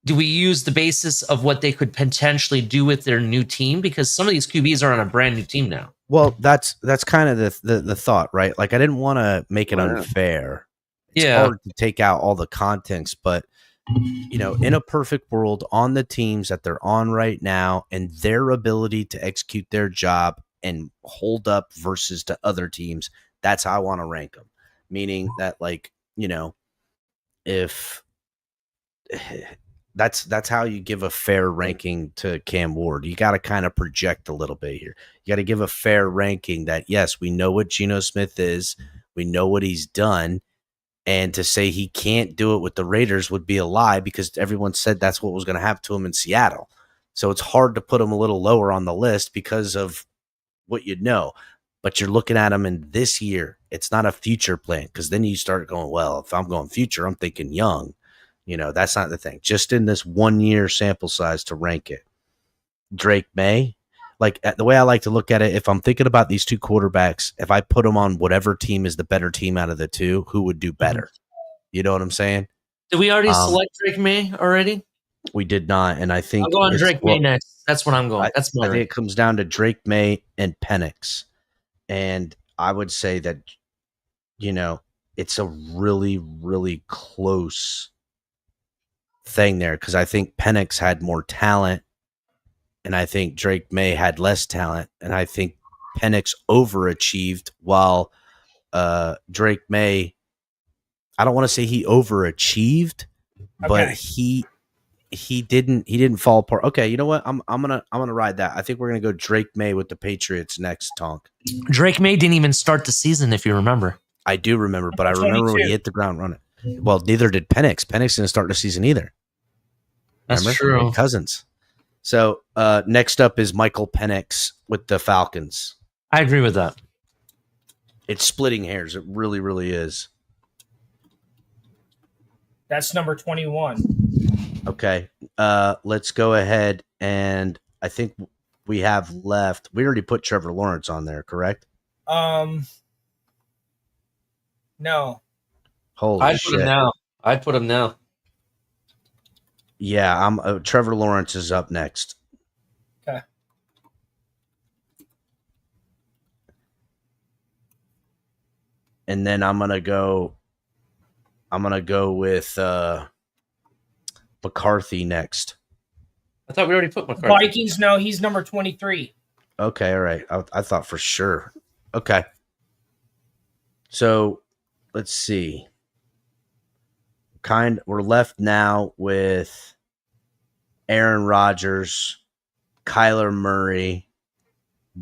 do we use the basis of what they could potentially do with their new team? Because some of these QBs are on a brand new team now. Well, that's kind of the thought, right? Like, I didn't want to make it unfair. It's hard to take out all the context, but in a perfect world, on the teams that they're on right now and their ability to execute their job and hold up versus to other teams, that's how I want to rank them. Meaning that, if that's how you give a fair ranking to Cam Ward. You got to kind of project a little bit here. You got to give a fair ranking that, yes, we know what Geno Smith is. We know what he's done. And to say he can't do it with the Raiders would be a lie, because everyone said that's what was going to happen to him in Seattle. So it's hard to put him a little lower on the list because of what you know. But you're looking at him in this year. It's not a future plan, because then you start going, well, if I'm going future, I'm thinking young. That's not the thing. Just in this 1 year sample size to rank it. Drake May, the way I like to look at it, if I'm thinking about these two quarterbacks, if I put them on whatever team is the better team out of the two, who would do better? You know what I'm saying? Did we already select Drake May already? We did not, and I think I'll go on Drake May next. That's what I'm going. That's my I think it comes down to Drake May and Penix, and I would say that it's a really, really close thing there, because I think Penix had more talent, and I think Drake May had less talent, and I think Penix overachieved while Drake May I don't want to say he overachieved, but Okay. he didn't fall apart. Okay, you know what? I'm gonna ride that. I think we're gonna go Drake May with the Patriots next, Tonk. Drake May didn't even start the season, if you remember. I do remember, but I remember when he 22. hit the ground running. Well, neither did Penix. Penix didn't start the season either. That's Remember? true. Cousins. So next up is Michael Penix with the Falcons. I agree with that. It's splitting hairs. It really, really is. That's number 21. Okay. Let's go ahead, and I think we have left. We already put Trevor Lawrence on there, correct? No. Holy I'd shit. put him now. Yeah, I'm Trevor Lawrence is up next. Okay. And then I'm gonna go with McCarthy next. I thought we already put McCarthy. Vikings, no, he's number 23. Okay, all right. I thought for sure. Okay. So let's see. We're left now with Aaron Rodgers, Kyler Murray,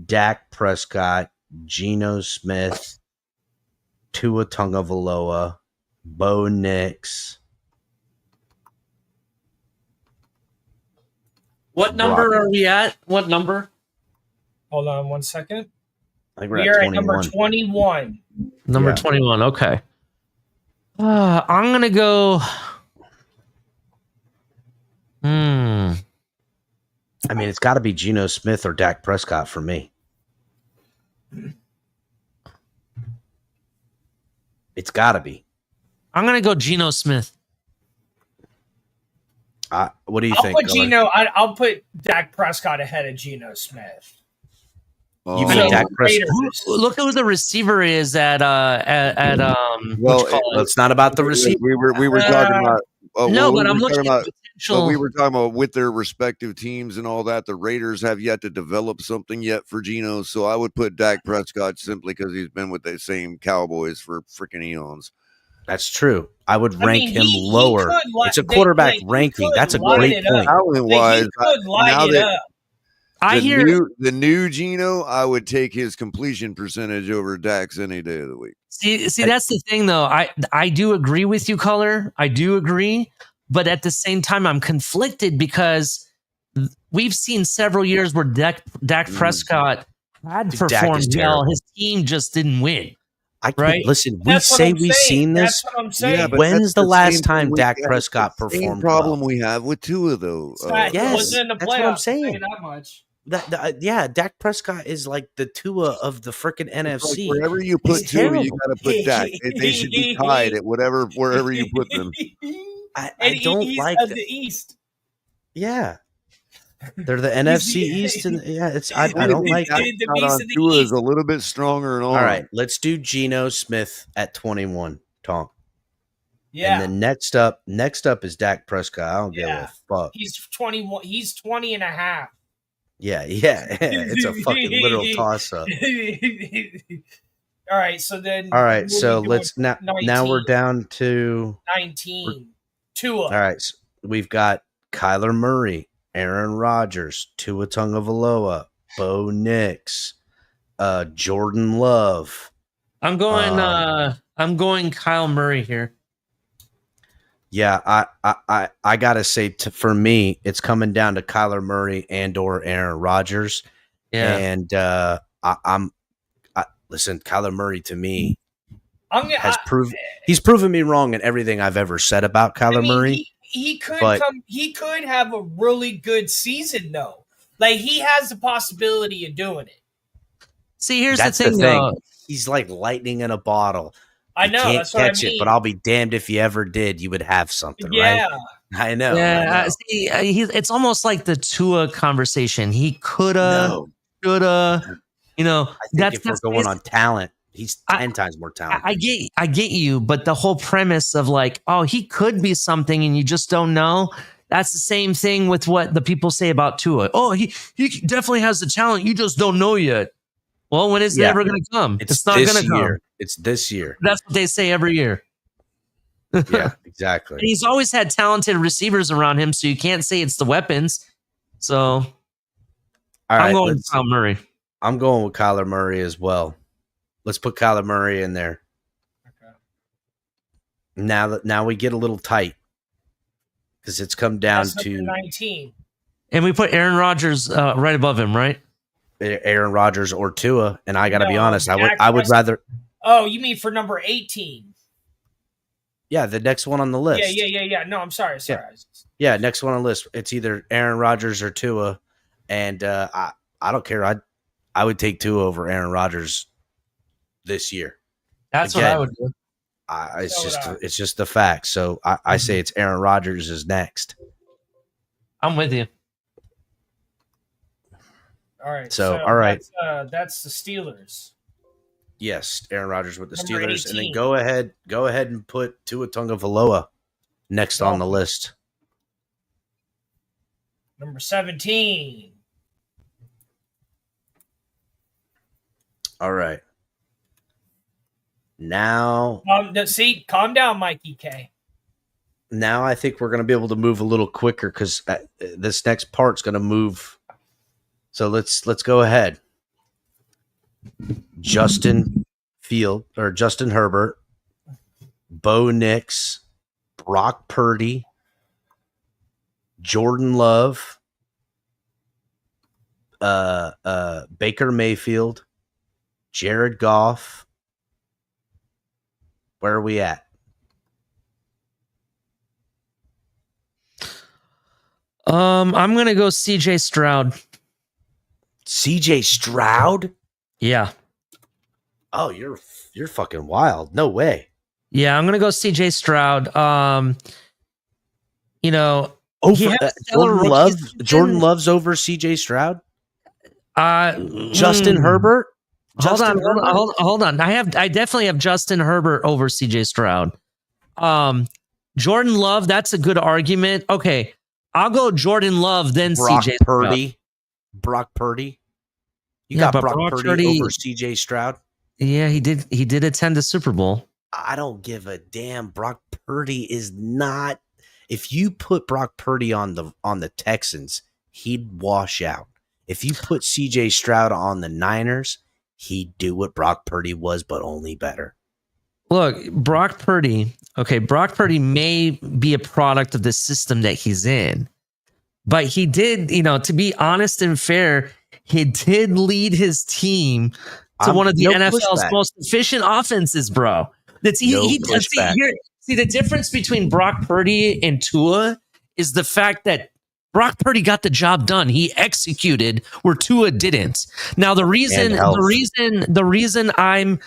Dak Prescott, Geno Smith, Tua Tagovailoa, Bo Nix. What number are we at? What number? Hold on 1 second. I think We we're are at at number 21. Number Yeah. 21. Okay. I'm going to go. I mean, it's got to be Geno Smith or Dak Prescott for me. It's got to be. I'm going to go Geno Smith. What do you I'll think? put Colin? Geno. I'll put Dak Prescott ahead of Geno Smith. You Oh, mean Dak Prescott? Raiders. Look who the receiver is at Well, Well, it's not about the receiver. we were talking about. no, we but I'm were looking talking at about. potential. But we were talking about with their respective teams and all that. The Raiders have yet to develop something yet for Geno, so I would put Dak Prescott simply because he's been with the same Cowboys for freaking eons. That's true. I would rank mean, him he lower. could It's a quarterback ranking. That's a great it up. point. Talent Like, wise, he could light it up. I hear. the new Geno, I would take his completion percentage over Dak's any day of the week. See, that's the thing, though. I do agree with you, Color. I do agree, but at the same time, I'm conflicted because we've seen several years where Dak Prescott had Dak is performed well. terrible. His team just didn't win. I can't Right? listen. We That's what say I'm we've saying. seen this. That's what I'm saying. Yeah, but When's that's the last same time thing Dak that's Prescott the same performed problem well? we have with Tua though. Yes, wasn't in the that's what I'm playoffs, I'll saying. tell you that much. Yeah, Dak Prescott is like the Tua of the freaking Like NFC. wherever you put He's Tua, you terrible. got to put Dak. They should be tied at wherever you put them. I And don't he's like of that. the East. Yeah, they're the NFC East, and yeah, it's I He's don't the- like Dak- it. the Not beast on of the Tua is East. a little bit stronger and all. All right, let's do Geno Smith at 21. Tom. Yeah. And then next up is Dak Prescott. I don't give Yeah. a fuck. He's 21. He's 20 and a half. Yeah. It's a fucking literal toss up. All right, so then. All right, what so are we doing? let's now we're down to 19. Tua. all right. So we've got Kyler Murray, Aaron Rodgers, Tua Tagovailoa, Bo Nix, Jordan Love. I'm going Kyle Murray here. Yeah, I gotta say, for me, it's coming down to Kyler Murray and/or Aaron Rodgers. Yeah. And listen, Kyler Murray to me he's proven me wrong in everything I've ever said about Kyler Murray. He could but- he could have a really good season though. Like he has the possibility of doing it. See, here's That's the thing, though. He's like lightning in a bottle. I You know can't that's what I catch mean. it, but I'll be damned if you ever did. You would have something, yeah. right? I know. Yeah, I know. see, it's almost like the Tua conversation. He coulda, No. shoulda. You know, I think if we're going on talent, he's 10 times more talented. I get you, but the whole premise of like, oh, he could be something and you just don't know. That's the same thing with what the people say about Tua. Oh, he definitely has the talent. You just don't know yet. Well, when is it Yeah. ever going to come? It's not this going to come. year. It's this year. That's what they say every year. Yeah, And exactly. he's always had talented receivers around him, so you can't say it's the weapons. So All I'm right, going with Kyle Murray. I'm going with Kyler Murray as well. Let's put Kyler Murray in there. Okay. Now we get a little tight because it's come down That's number to 19. And we put Aaron Rodgers right above him, right? Aaron Rodgers or Tua, and I got to be No, honest, I Dak would Prescott. rather. Oh, you mean for number 18? Yeah, the next one on the list. Yeah. No, I'm sorry. Yeah, next one on the list. It's either Aaron Rodgers or Tua, and I don't care. I would take Tua over Aaron Rodgers this year. That's Again, what I would do. It's just the fact. So I say it's Aaron Rodgers is next. I'm with you. All right. So, all right. That's the Steelers. Yes, Aaron Rodgers with the Number Steelers, 18. and then go ahead and put Tua Tagovailoa next on the list. Number 17. All right. Now, Calm down, Mikey K. now I think we're going to be able to move a little quicker because this next part's going to move. So let's go ahead. Justin Herbert, Bo Nix, Brock Purdy, Jordan Love, Baker Mayfield, Jared Goff. Where are we at? I'm gonna go CJ Stroud. CJ Stroud? Yeah. Oh, you're fucking wild. No way. Yeah, I'm gonna go CJ Stroud. He Over had a stellar rookie Love. season. Jordan Love's over CJ Stroud. Justin mm, Herbert. Hold Justin Herbert? on. Hold on. I definitely have Justin Herbert over CJ Stroud. Jordan Love, that's a good argument. Okay, I'll go Jordan Love, then Brock CJ Purdy. Stroud. Brock Purdy. You Yeah, got but Brock Brock Purdy Purdy- over CJ Stroud. Yeah, he did attend the Super Bowl. I don't give a damn. Brock Purdy is not. If you put Brock Purdy on the Texans, he'd wash out. If you put CJ Stroud on the Niners, he'd do what Brock Purdy was, but only better. Look, Brock Purdy may be a product of the system that he's in, but he did, to be honest and fair, he did lead his team to one of the No NFL's pushback. most efficient offenses, bro. That's No pushback. See, the difference between Brock Purdy and Tua is the fact that Brock Purdy got the job done. He executed where Tua didn't. Now, the reason I'm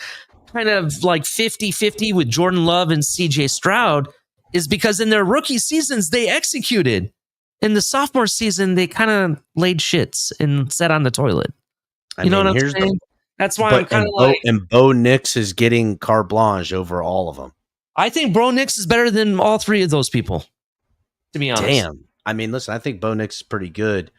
kind of like 50-50 with Jordan Love and CJ Stroud is because in their rookie seasons, they executed. In the sophomore season, they kind of laid shits and sat on the toilet. You know what I'm saying? That's why I'm kind of like... And Bo Nix is getting carte blanche over all of them. I think Bo Nix is better than all three of those people, to be honest. Damn. I mean, listen, I think Bo Nix is pretty good.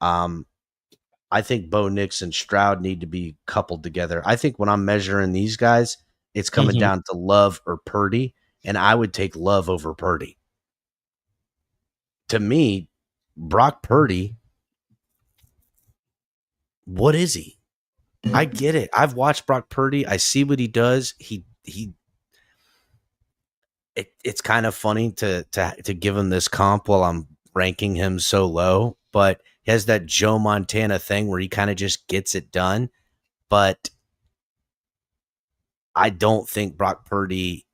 I think Bo Nix and Stroud need to be coupled together. I think when I'm measuring these guys, it's coming down to Love or Purdy, and I would take Love over Purdy. To me, Brock Purdy, what is he? I get it. I've watched Brock Purdy. I see what he does. It's kind of funny to give him this comp while I'm ranking him so low, but he has that Joe Montana thing where he kind of just gets it done. But I don't think Brock Purdy.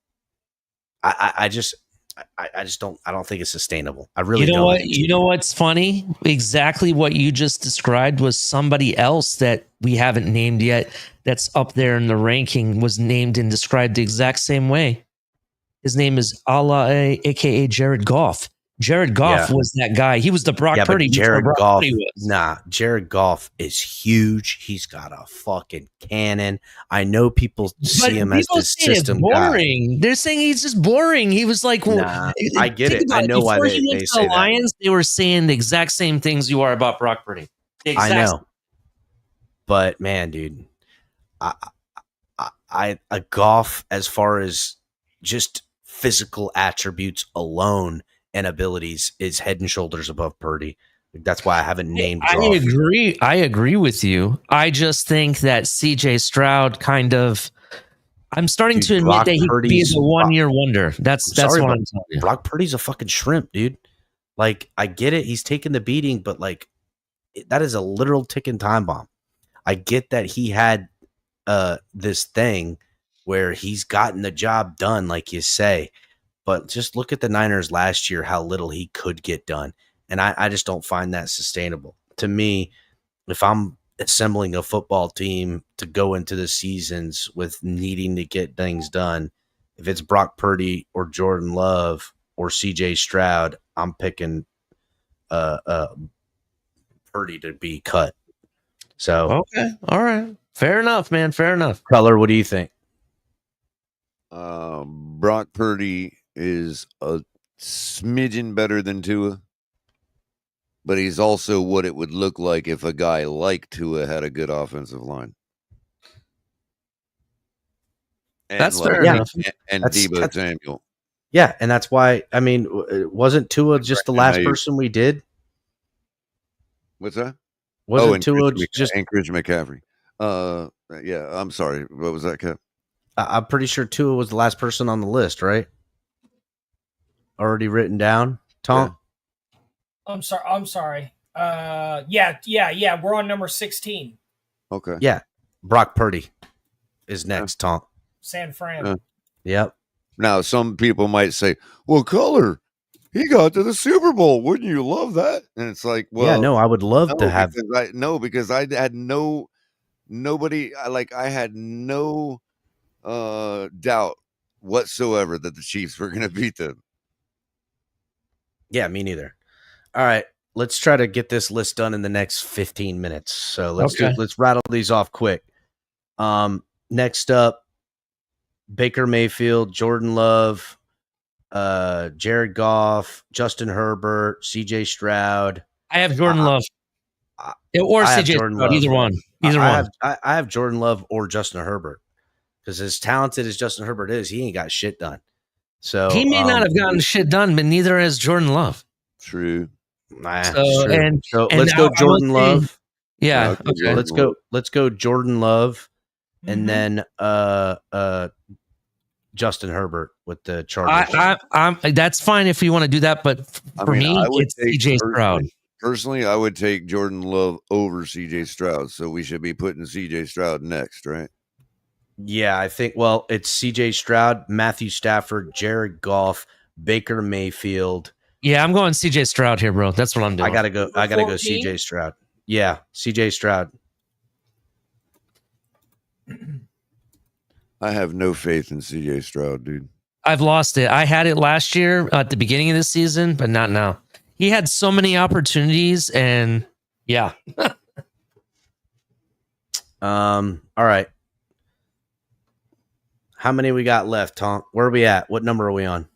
I don't think it's sustainable. I really don't. What? You know what's funny? Exactly what you just described was somebody else that we haven't named yet that's up there in the ranking was named and described the exact same way. His name is Allah, aka Jared Goff. Jared Goff was that guy. He was the Brock Purdy. Jared Goff, Purdy was. Jared Goff is huge. He's got a fucking cannon. I know people see him as this system boring. guy. They're saying he's just boring. He was like, I get it. I know why they say the Lions. They were saying the exact same things you are about Brock Purdy. I know, but man, dude, I Goff as far as just physical attributes alone and abilities is head and shoulders above Purdy. That's why I haven't named Goff. I agree with you. I just think that CJ Stroud I'm starting to admit Brock that he could be Purdy's- the 1-year wonder. That's sorry, what but I'm telling you. Brock Purdy's a fucking shrimp, dude. Like, I get it. He's taking the beating, but like, that is a literal ticking time bomb. I get that he had this thing where he's gotten the job done, like you say, but just look at the Niners last year, how little he could get done. And I just don't find that sustainable. To me, if I'm assembling a football team to go into the seasons with needing to get things done, if it's Brock Purdy or Jordan Love or CJ Stroud, I'm picking Purdy to be cut. So, Okay. All right. Fair enough, man. Fair enough. Color, what do you think? Brock Purdy is a smidgen better than Tua, but he's also what it would look like if a guy like Tua had a good offensive line. And That's fair enough. And That's- Deebo Samuel. Yeah, and that's why, I mean, wasn't Tua just the last person we did? What's that? Wasn't and Tua Christian just... and Christian McCaffrey. Yeah, I'm sorry. What was that, Kev? I'm pretty sure Tua was the last person on the list, right? Already written down, Tom? I'm sorry. Yeah. We're on number 16. Okay. Yeah. Brock Purdy is next, Tom. San Fran. Yep. Now, some people might say, well, Color, he got to the Super Bowl. Wouldn't you love that? And it's like, well, yeah, no, I would love to have. Because I had nobody. I had no doubt whatsoever that the Chiefs were going to beat them. Yeah, me neither. All right, let's try to get this list done in the next 15 minutes. So let's rattle these off quick. Next up, Baker Mayfield, Jordan Love, Jared Goff, Justin Herbert, CJ Stroud. I have Jordan Love. Or CJ Stroud, Love. Either one. I have Jordan Love or Justin Herbert. Because as talented as Justin Herbert is, he ain't got shit done. So he may not have gotten shit done, but neither has Jordan Love. True. True. And let's go Jordan Love. Yeah. Okay. Let's go Jordan Love, and Mhm. then Justin Herbert with the Chargers. That's fine if you want to do that, but for me, it's CJ Stroud. Personally, I would take Jordan Love over CJ Stroud, so we should be putting CJ Stroud next, right? Yeah, I think. Well, it's CJ Stroud, Matthew Stafford, Jared Goff, Baker Mayfield. Yeah, I'm going CJ Stroud here, bro. That's what I'm doing. I gotta go CJ Stroud. Yeah, CJ Stroud. I have no faith in CJ Stroud, dude. I've lost it. I had it last year at the beginning of the season, but not now. He had so many opportunities, and yeah. All right. How many we got left, Tom? Where are we at? What number are we on?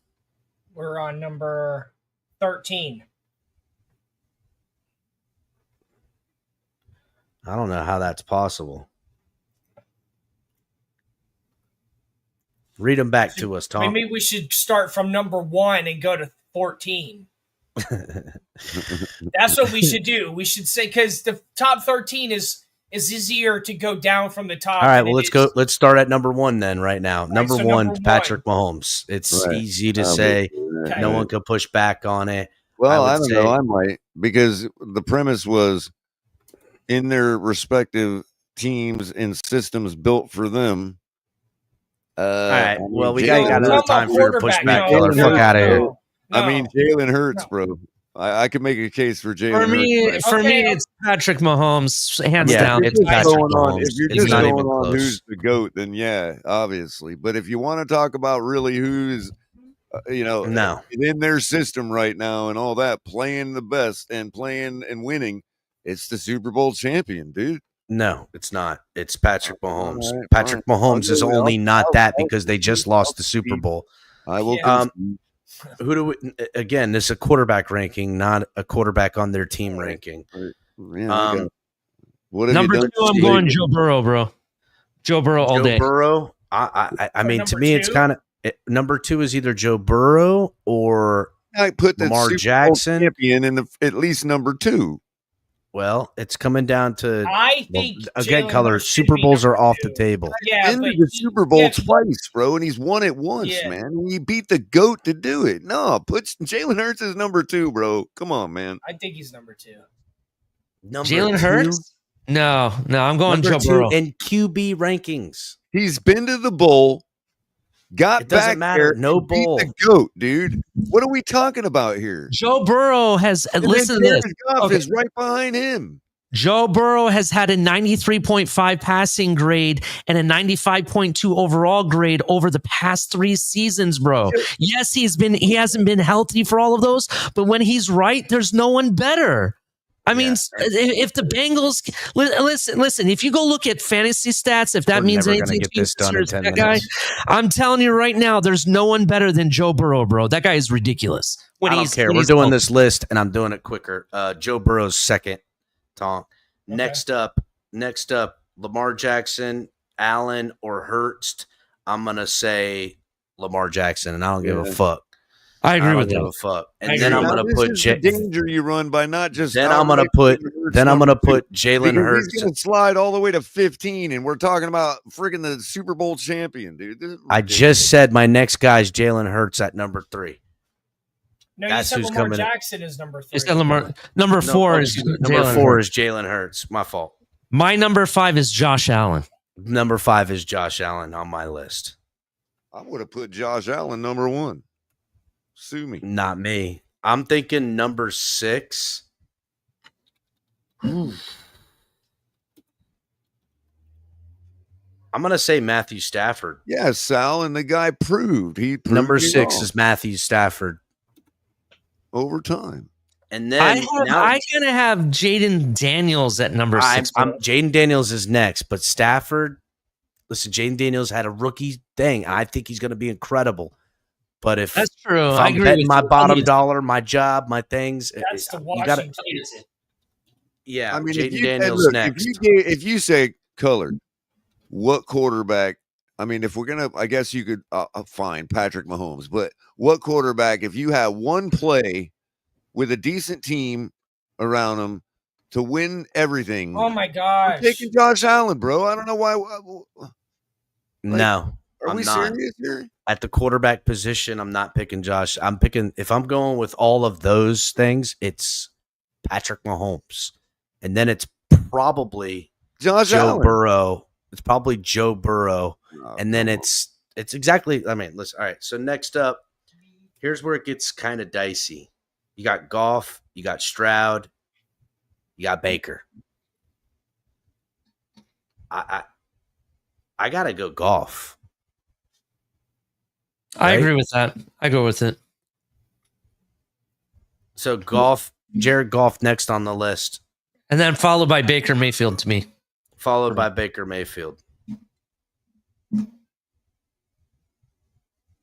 We're on number 13. I don't know how that's possible. Read them back to us, Tom. Maybe we should start from number 1 and go to 14. That's what we should do. We should say, because the top 13 is easier to go down from the top. All right, well, let's go. Let's start at number 1 then. Right now, number so one, number Patrick Mahomes. It's easy to say. Okay. No one could push back on it. Well, I I would don't know. say- I might, because the premise was in their respective teams and systems built for them. All right. Well, we Jalen got Talking enough about time for your quarterback. pushback. No, Killer. Fuck out of here. No. I mean, Jalen Hurts, bro. I could make a case for Jalen Hurts. For me, Okay. it's Patrick Mahomes, hands Yeah, down. If It's you're just Patrick going on, Mahomes. if you're It's just not going even on close. who's the GOAT, then yeah, obviously. But if you want to talk about really who's, No. in their system right now and all that, playing the best and playing and winning, it's the Super Bowl champion, dude. No, it's not. It's Patrick Mahomes. All right, Patrick fine. Mahomes is I'll- only not I'll- that I'll- because they just lost the Super Bowl. I will. Yeah. concede. Who do we? Again, this is a quarterback ranking, not a quarterback on their team ranking. Yeah, we got- Um, what have Number you 2, done? I'm going Joe Burrow, bro. Joe Burrow all Joe day. Burrow. I mean, to number me, it's 2? kind of Number 2 is either Joe Burrow or I put the Lamar Super Bowl Jackson. champion in at least number 2. Well, it's coming down to I think again, Jalen color. Hurts should Super be Bowls number are off 2. the table. Yeah, Been but to the Super Bowl yeah, twice, bro, and he's won it once, Yeah. man. He beat the GOAT to do it. No, put Jalen Hurts as number 2, bro. Come on, man. I think he's number 2. Number Jalen 2, Hurts? No, I'm going number Joe 2 Burrow. in QB rankings. He's been to the bowl, got It doesn't back matter. there, No and beat bowl. the GOAT, dude. What are we talking about here? Joe Burrow has And listen then to this. Jared Goff Okay. is right behind him. Joe Burrow has had a 93.5 passing grade and a 95.2 overall grade over the past 3 seasons, bro. Yes, he hasn't been healthy for all of those, but when he's right, there's no one better. I mean, if the Bengals listen, if you go look at fantasy stats, if that We're means never gonna anything get to you, this done in 10 that guy, minutes. I'm telling you right now, there's no one better than Joe Burrow, bro. That guy is ridiculous. I don't care. when We're he's doing healthy. this list, and I'm doing it quicker. Joe Burrow's second. Tom. Okay. Next up, Lamar Jackson, Allen, or Hurst. I'm gonna say Lamar Jackson, and I don't give a fuck. I agree don't with give that. a fuck. I And then agree. I'm Now, gonna this put is the danger you run by not just. then I'm gonna outright put putting Hurts then I'm number gonna 2. put Jalen Because Hurts. he's going to slide all the way to 15, and we're talking about freaking the Super Bowl champion, dude. This is I ridiculous. just said my next guy's Jalen Hurts at number 3. No, That's you said who's Lamar coming in. Jackson is number 3. It's got Lamar. Number 4 is number Jalen 4 Hurts. is Jalen Hurts. My fault. My number 5 is Josh Allen. Number 5 is Josh Allen on my list. I would have put Josh Allen number 1. Sue me. Not me. I'm thinking number 6. I'm gonna say Matthew Stafford. Yeah, Sal, and the guy proved. He proved Number me 6 wrong is Matthew Stafford. over time. And then I'm gonna have Jaden Daniels at number 6. Jaden Daniels is next, but Stafford. Listen, Jaden Daniels had a rookie thing. I think he's going to be incredible. But if That's true. if I I'm agree betting with my you. bottom dollar, my job, my things, That's the you gotta, Washington. yeah. I mean, if Jaden you, Daniels look, next. if you say colored, what quarterback? I mean, if we're gonna, I guess you could find Patrick Mahomes, but what quarterback? If you have one play with a decent team around him to win everything, Oh my I'm gosh. taking Josh Allen, bro. I don't know why. No, Are I'm we not. serious here? At the quarterback position, I'm not picking Josh. I'm picking, if I'm going with all of those things, it's Patrick Mahomes. And then it's probably Josh Joe Allen. Burrow. It's probably Joe Burrow. Oh, And then come on. it's exactly, I mean, listen, all right. So next up, here's where it gets kind of dicey. You got Goff, you got Stroud, you got Baker. I gotta go Goff. I right? agree with that. I go with it. So Goff, Jared Goff next on the list, And then followed by Baker Mayfield to me. followed by Baker Mayfield.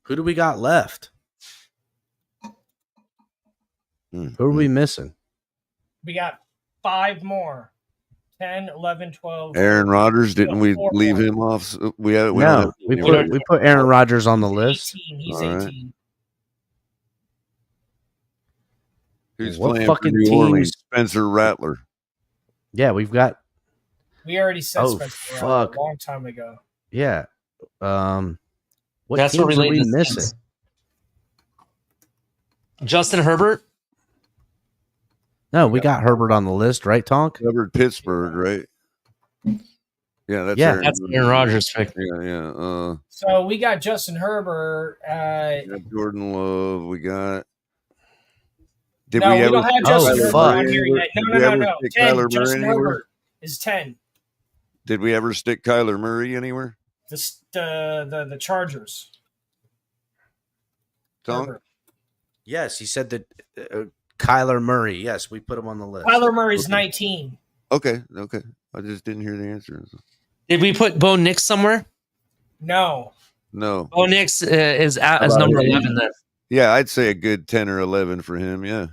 Who do we got left? Who are we missing? We got 5 more. 10, 11, 12. Aaron Rodgers, didn't we 4 leave more. him off? We don't No, have we anyone. put Aaron Rodgers on the list. 18. He's All right. 18. Who's What playing fucking for New Orleans? teams? Spencer Rattler. Yeah, we've got. We already said Oh, Spencer Rattler fuck. a long time ago. Yeah. What That's teams what are we related to missing? Saints. Justin Herbert. No, we got Herbert on the list, right, Tonk? Covered Pittsburgh, right? Yeah, that's Yeah. Aaron. That's Aaron Rodgers' pick. Yeah. So we got Justin Herbert. We got Jordan Love. We got. Did No, we ever don't have stick Justin Oh, Herbert fuck. on here yet. Did No, we no, ever no, no. stick 10. Kyler Murray Justin anywhere? Herbert is 10. Did we ever stick Kyler Murray anywhere? The Chargers. Tonk? Herbert. Yes, he said that Kyler Murray. Yes, we put him on the list. Kyler Murray's Okay. 19. Okay. I just didn't hear the answer. Did we put Bo Nix somewhere? No. No. Bo Nix is out as How about number him? 11 there. Yeah, I'd say a good 10 or 11 for him. Yeah.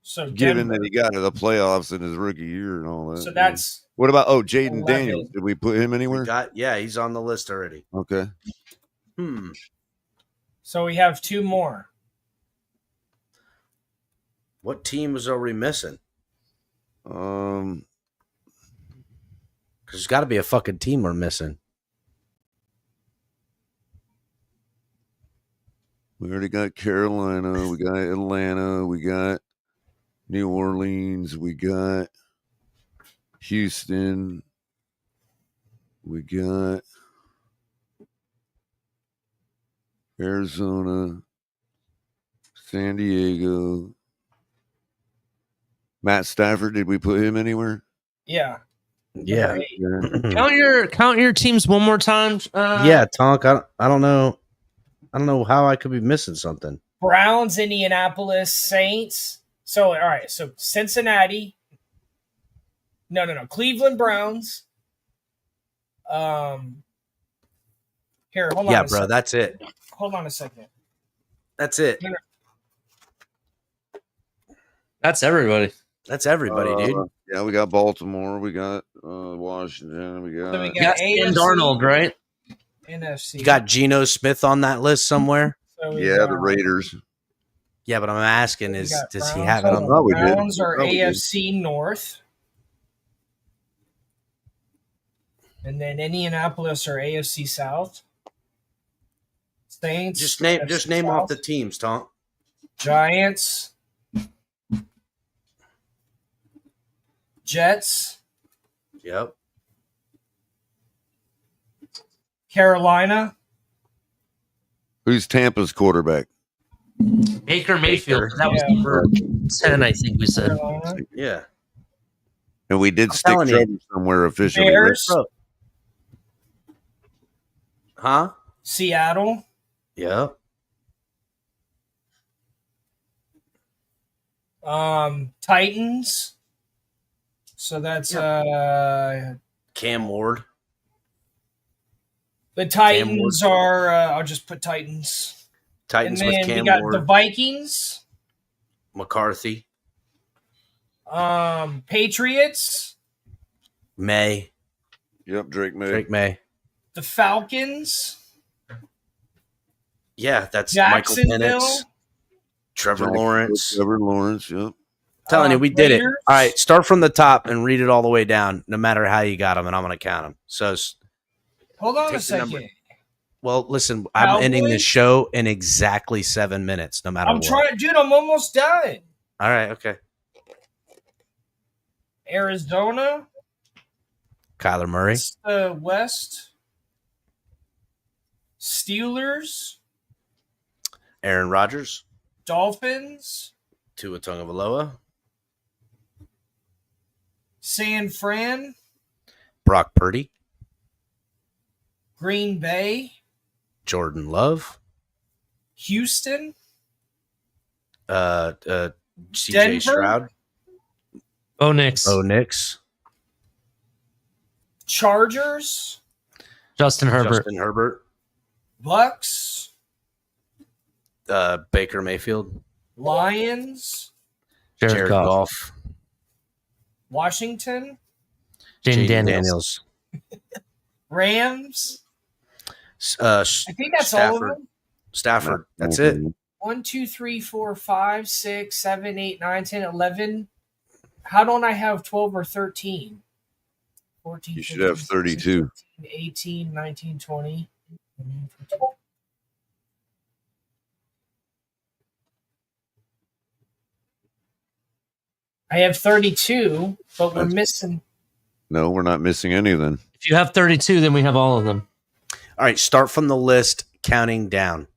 So Given Denver. that he got to the playoffs in his rookie year and all that. So that's What about Jaden 11. Daniels? Did we put him We anywhere? got, yeah, he's on the list already. Okay. So we have 2 more. What teams are we missing? Um, Because there's got to be a fucking team we're missing. we already got Carolina. We got Atlanta. We got New Orleans. We got Houston. We got Arizona. San Diego. Matt Stafford, did we put him anywhere? Yeah. Yeah. Yeah. Count your teams one more time. Yeah, Tonk. I don't know. I don't know how I could be missing something. Browns, Indianapolis, Saints. So, all right. So, Cincinnati. No. Cleveland Browns. Here, hold on. Yeah, a bro. second. That's it. Hold on a second. That's it. That's everybody. That's everybody, dude. Yeah, we got Baltimore. We got Washington. We got, So we You got Sam AFC, Darnold, right? NFC. You got Geno Smith on that list somewhere? So we yeah, got- the Raiders. Yeah, but I'm asking we is got does he Browns. have it on? Hold Oh, we did. Browns are Oh, we did. AFC North. And then Indianapolis are AFC South. Saints. Just name AFC off the South. teams, Tonk. Giants. Jets. Yep. Carolina. Who's Tampa's quarterback? Baker Mayfield. That was Yeah. number 10, I think we said. Carolina. Yeah. And we did I'm stick telling you. trouble somewhere officially. right? Bears. Bro. Huh? Seattle. Yep. Titans. So that's Cam Ward. the Titans are I'll just put Titans. Titans and with then Cam we got Ward. the Vikings. McCarthy. Patriots. May. Yep, Drake May. Drake May. The Falcons. Yeah, that's Michael Jacksonville. Penix. Trevor Jack- Lawrence. Trevor Lawrence, yep. Telling you, we did it. Raiders. All right, start from the top and read it all the way down, no matter how you got them, and I'm going to count them. So, Hold on Take a the number. second. well, listen, I'm ending this Cowboys? show in exactly 7 minutes, no matter I'm what. trying, dude. I'm almost done. All right, okay. Arizona. Kyler Murray. It's the West. Steelers. Aaron Rodgers. Dolphins. Tua Tagovailoa. San Fran. Brock Purdy. Green Bay. Jordan Love. Houston. CJ Denver? Stroud. Oh, Knicks. Bo Nix. Chargers. Justin Herbert. Justin Herbert. Bucks. Baker Mayfield. Lions. Jared Goff. Goff. Washington. Jaden Jaden Daniels. Rams. I I think that's all of them. Stafford. That's it. 1, 2, 3, 4, 5, 6, 7, 8, 9, 10, 11. How don't I have 12 or 13? 14, You should have 32. 16, 18, 19, 20. I have 32, but we're That's- missing. No, we're not missing any of them. If you have 32, then we have all of them. All right, start from the list, counting down,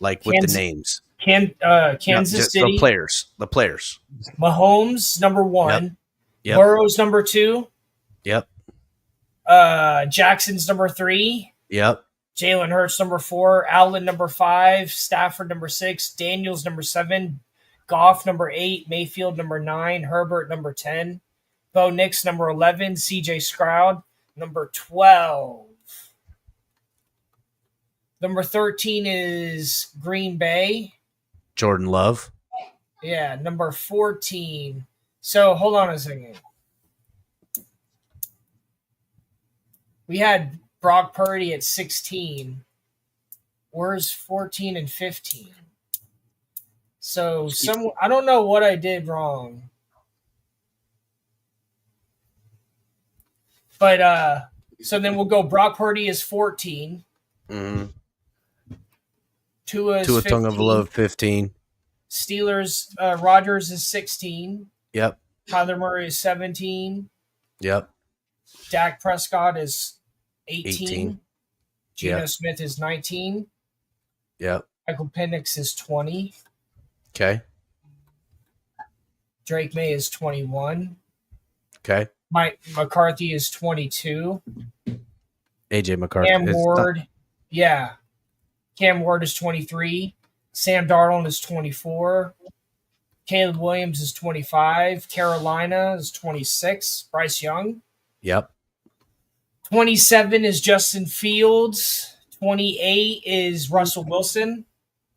like with Kansas- the names. Kansas No, just City. The players. The players. Mahomes, number 1. Yep. Burrow's number 2. Yep. Jackson's number 3. Yep. Jalen Hurts, number 4. Allen, number 5. Stafford, number 6. Daniels, number 7. Goff, number 8. Mayfield, number 9. Herbert, number 10. Bo Nix, number 11. CJ Stroud, number 12. Number 13 is Green Bay. Jordan Love. Yeah, number 14. So hold on a second. We had Brock Purdy at 16. Where's 14 and 15? So I don't know what I did wrong. But so then we'll go Brock Purdy is 14. Mm-hmm. Tua is Tua 15. Tagovailoa 15. Steelers, Rodgers is 16. Yep. Kyler Murray is 17. Yep. Dak Prescott is 18. 18. Geno Yep. Smith is 19. Yep. Michael Penix is 20. Okay. Drake May is 21. Okay. Mike McCarthy is 22. AJ McCarthy. Cam It's Ward, yeah. Cam Ward is 23. Sam Darnold is 24. Caleb Williams is 25. Carolina is 26. Bryce Young. Yep. 27 is Justin Fields. 28 is Russell Wilson.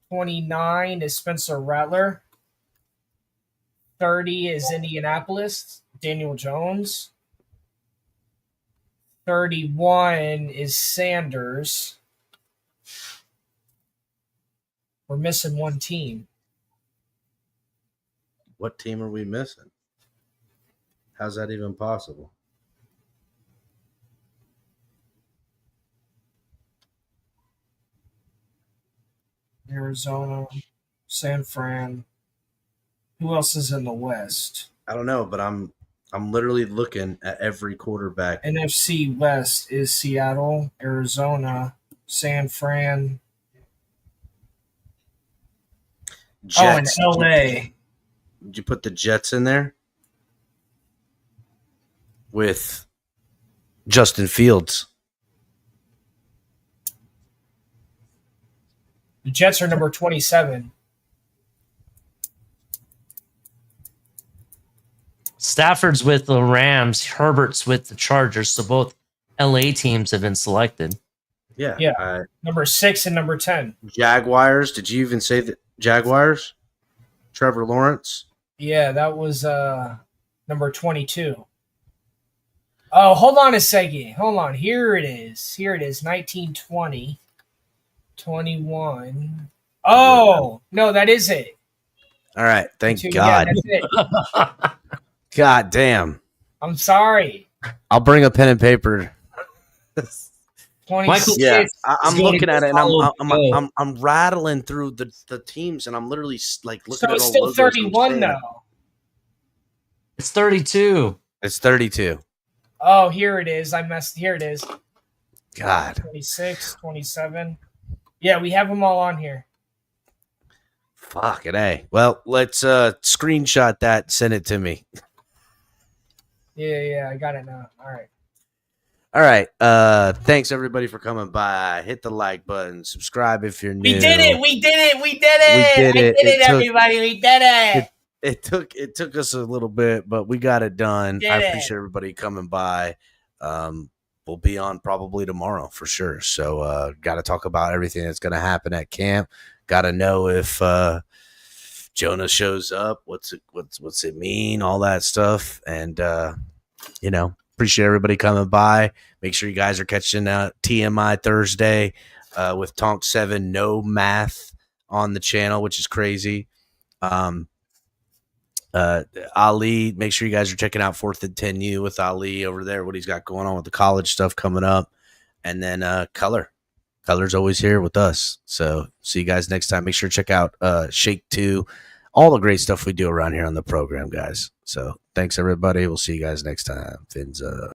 29 is Spencer Rattler. 30 is Indianapolis, Daniel Jones. 31 is Sanders. We're missing one team. What team are we missing? How's that even possible? Arizona, San Fran. Who else is in the West? I don't know, but I'm literally looking at every quarterback. NFC West is Seattle, Arizona, San Fran. Jets. Oh, and LA. Did you put the Jets in there? With Justin Fields. The Jets are number 27. Stafford's with the Rams. Herbert's with the Chargers. So both LA teams have been selected. Yeah. Yeah. Number 6 and number 10. Jaguars. Did you even say the Jaguars? Trevor Lawrence? Yeah, that was number 22. Oh, hold on a second. Hold on. Here it is. 1920. 21. Oh, no, that is it. All right. Thank 22. God. Yeah, that's it. God damn. I'm sorry. I'll bring a pen and paper. 26. Yeah, I'm going looking at it and follow I'm rattling through the teams and I'm literally like looking So at it's all still logos and I'm 31 saying, though. It's 32. It's 32. Oh, here it is. Here it is. God. 26, 27. Yeah, we have them all on here. Fuck it, hey. Well, let's screenshot that, send it to me. Yeah, I got it now. All right. All right. Thanks everybody for coming by. Hit the like button. Subscribe if you're new. We did it. We did it. Everybody. We did it. It took us a little bit, but we got it done. Did I it. appreciate everybody coming by. We'll be on probably tomorrow for sure. So got to talk about everything that's going to happen at camp. Got to know if Jonah shows up. What's it mean? All that stuff. And appreciate everybody coming by. Make sure you guys are catching TMI Thursday with Tonk 7 No Math on the channel, which is crazy. Ali, make sure you guys are checking out 4th and 10U with Ali over there, what he's got going on with the college stuff coming up. And then Color's always here with us. So see you guys next time. Make sure to check out Shake 2, all the great stuff we do around here on the program, guys. So thanks everybody. We'll see you guys next time. Fins up.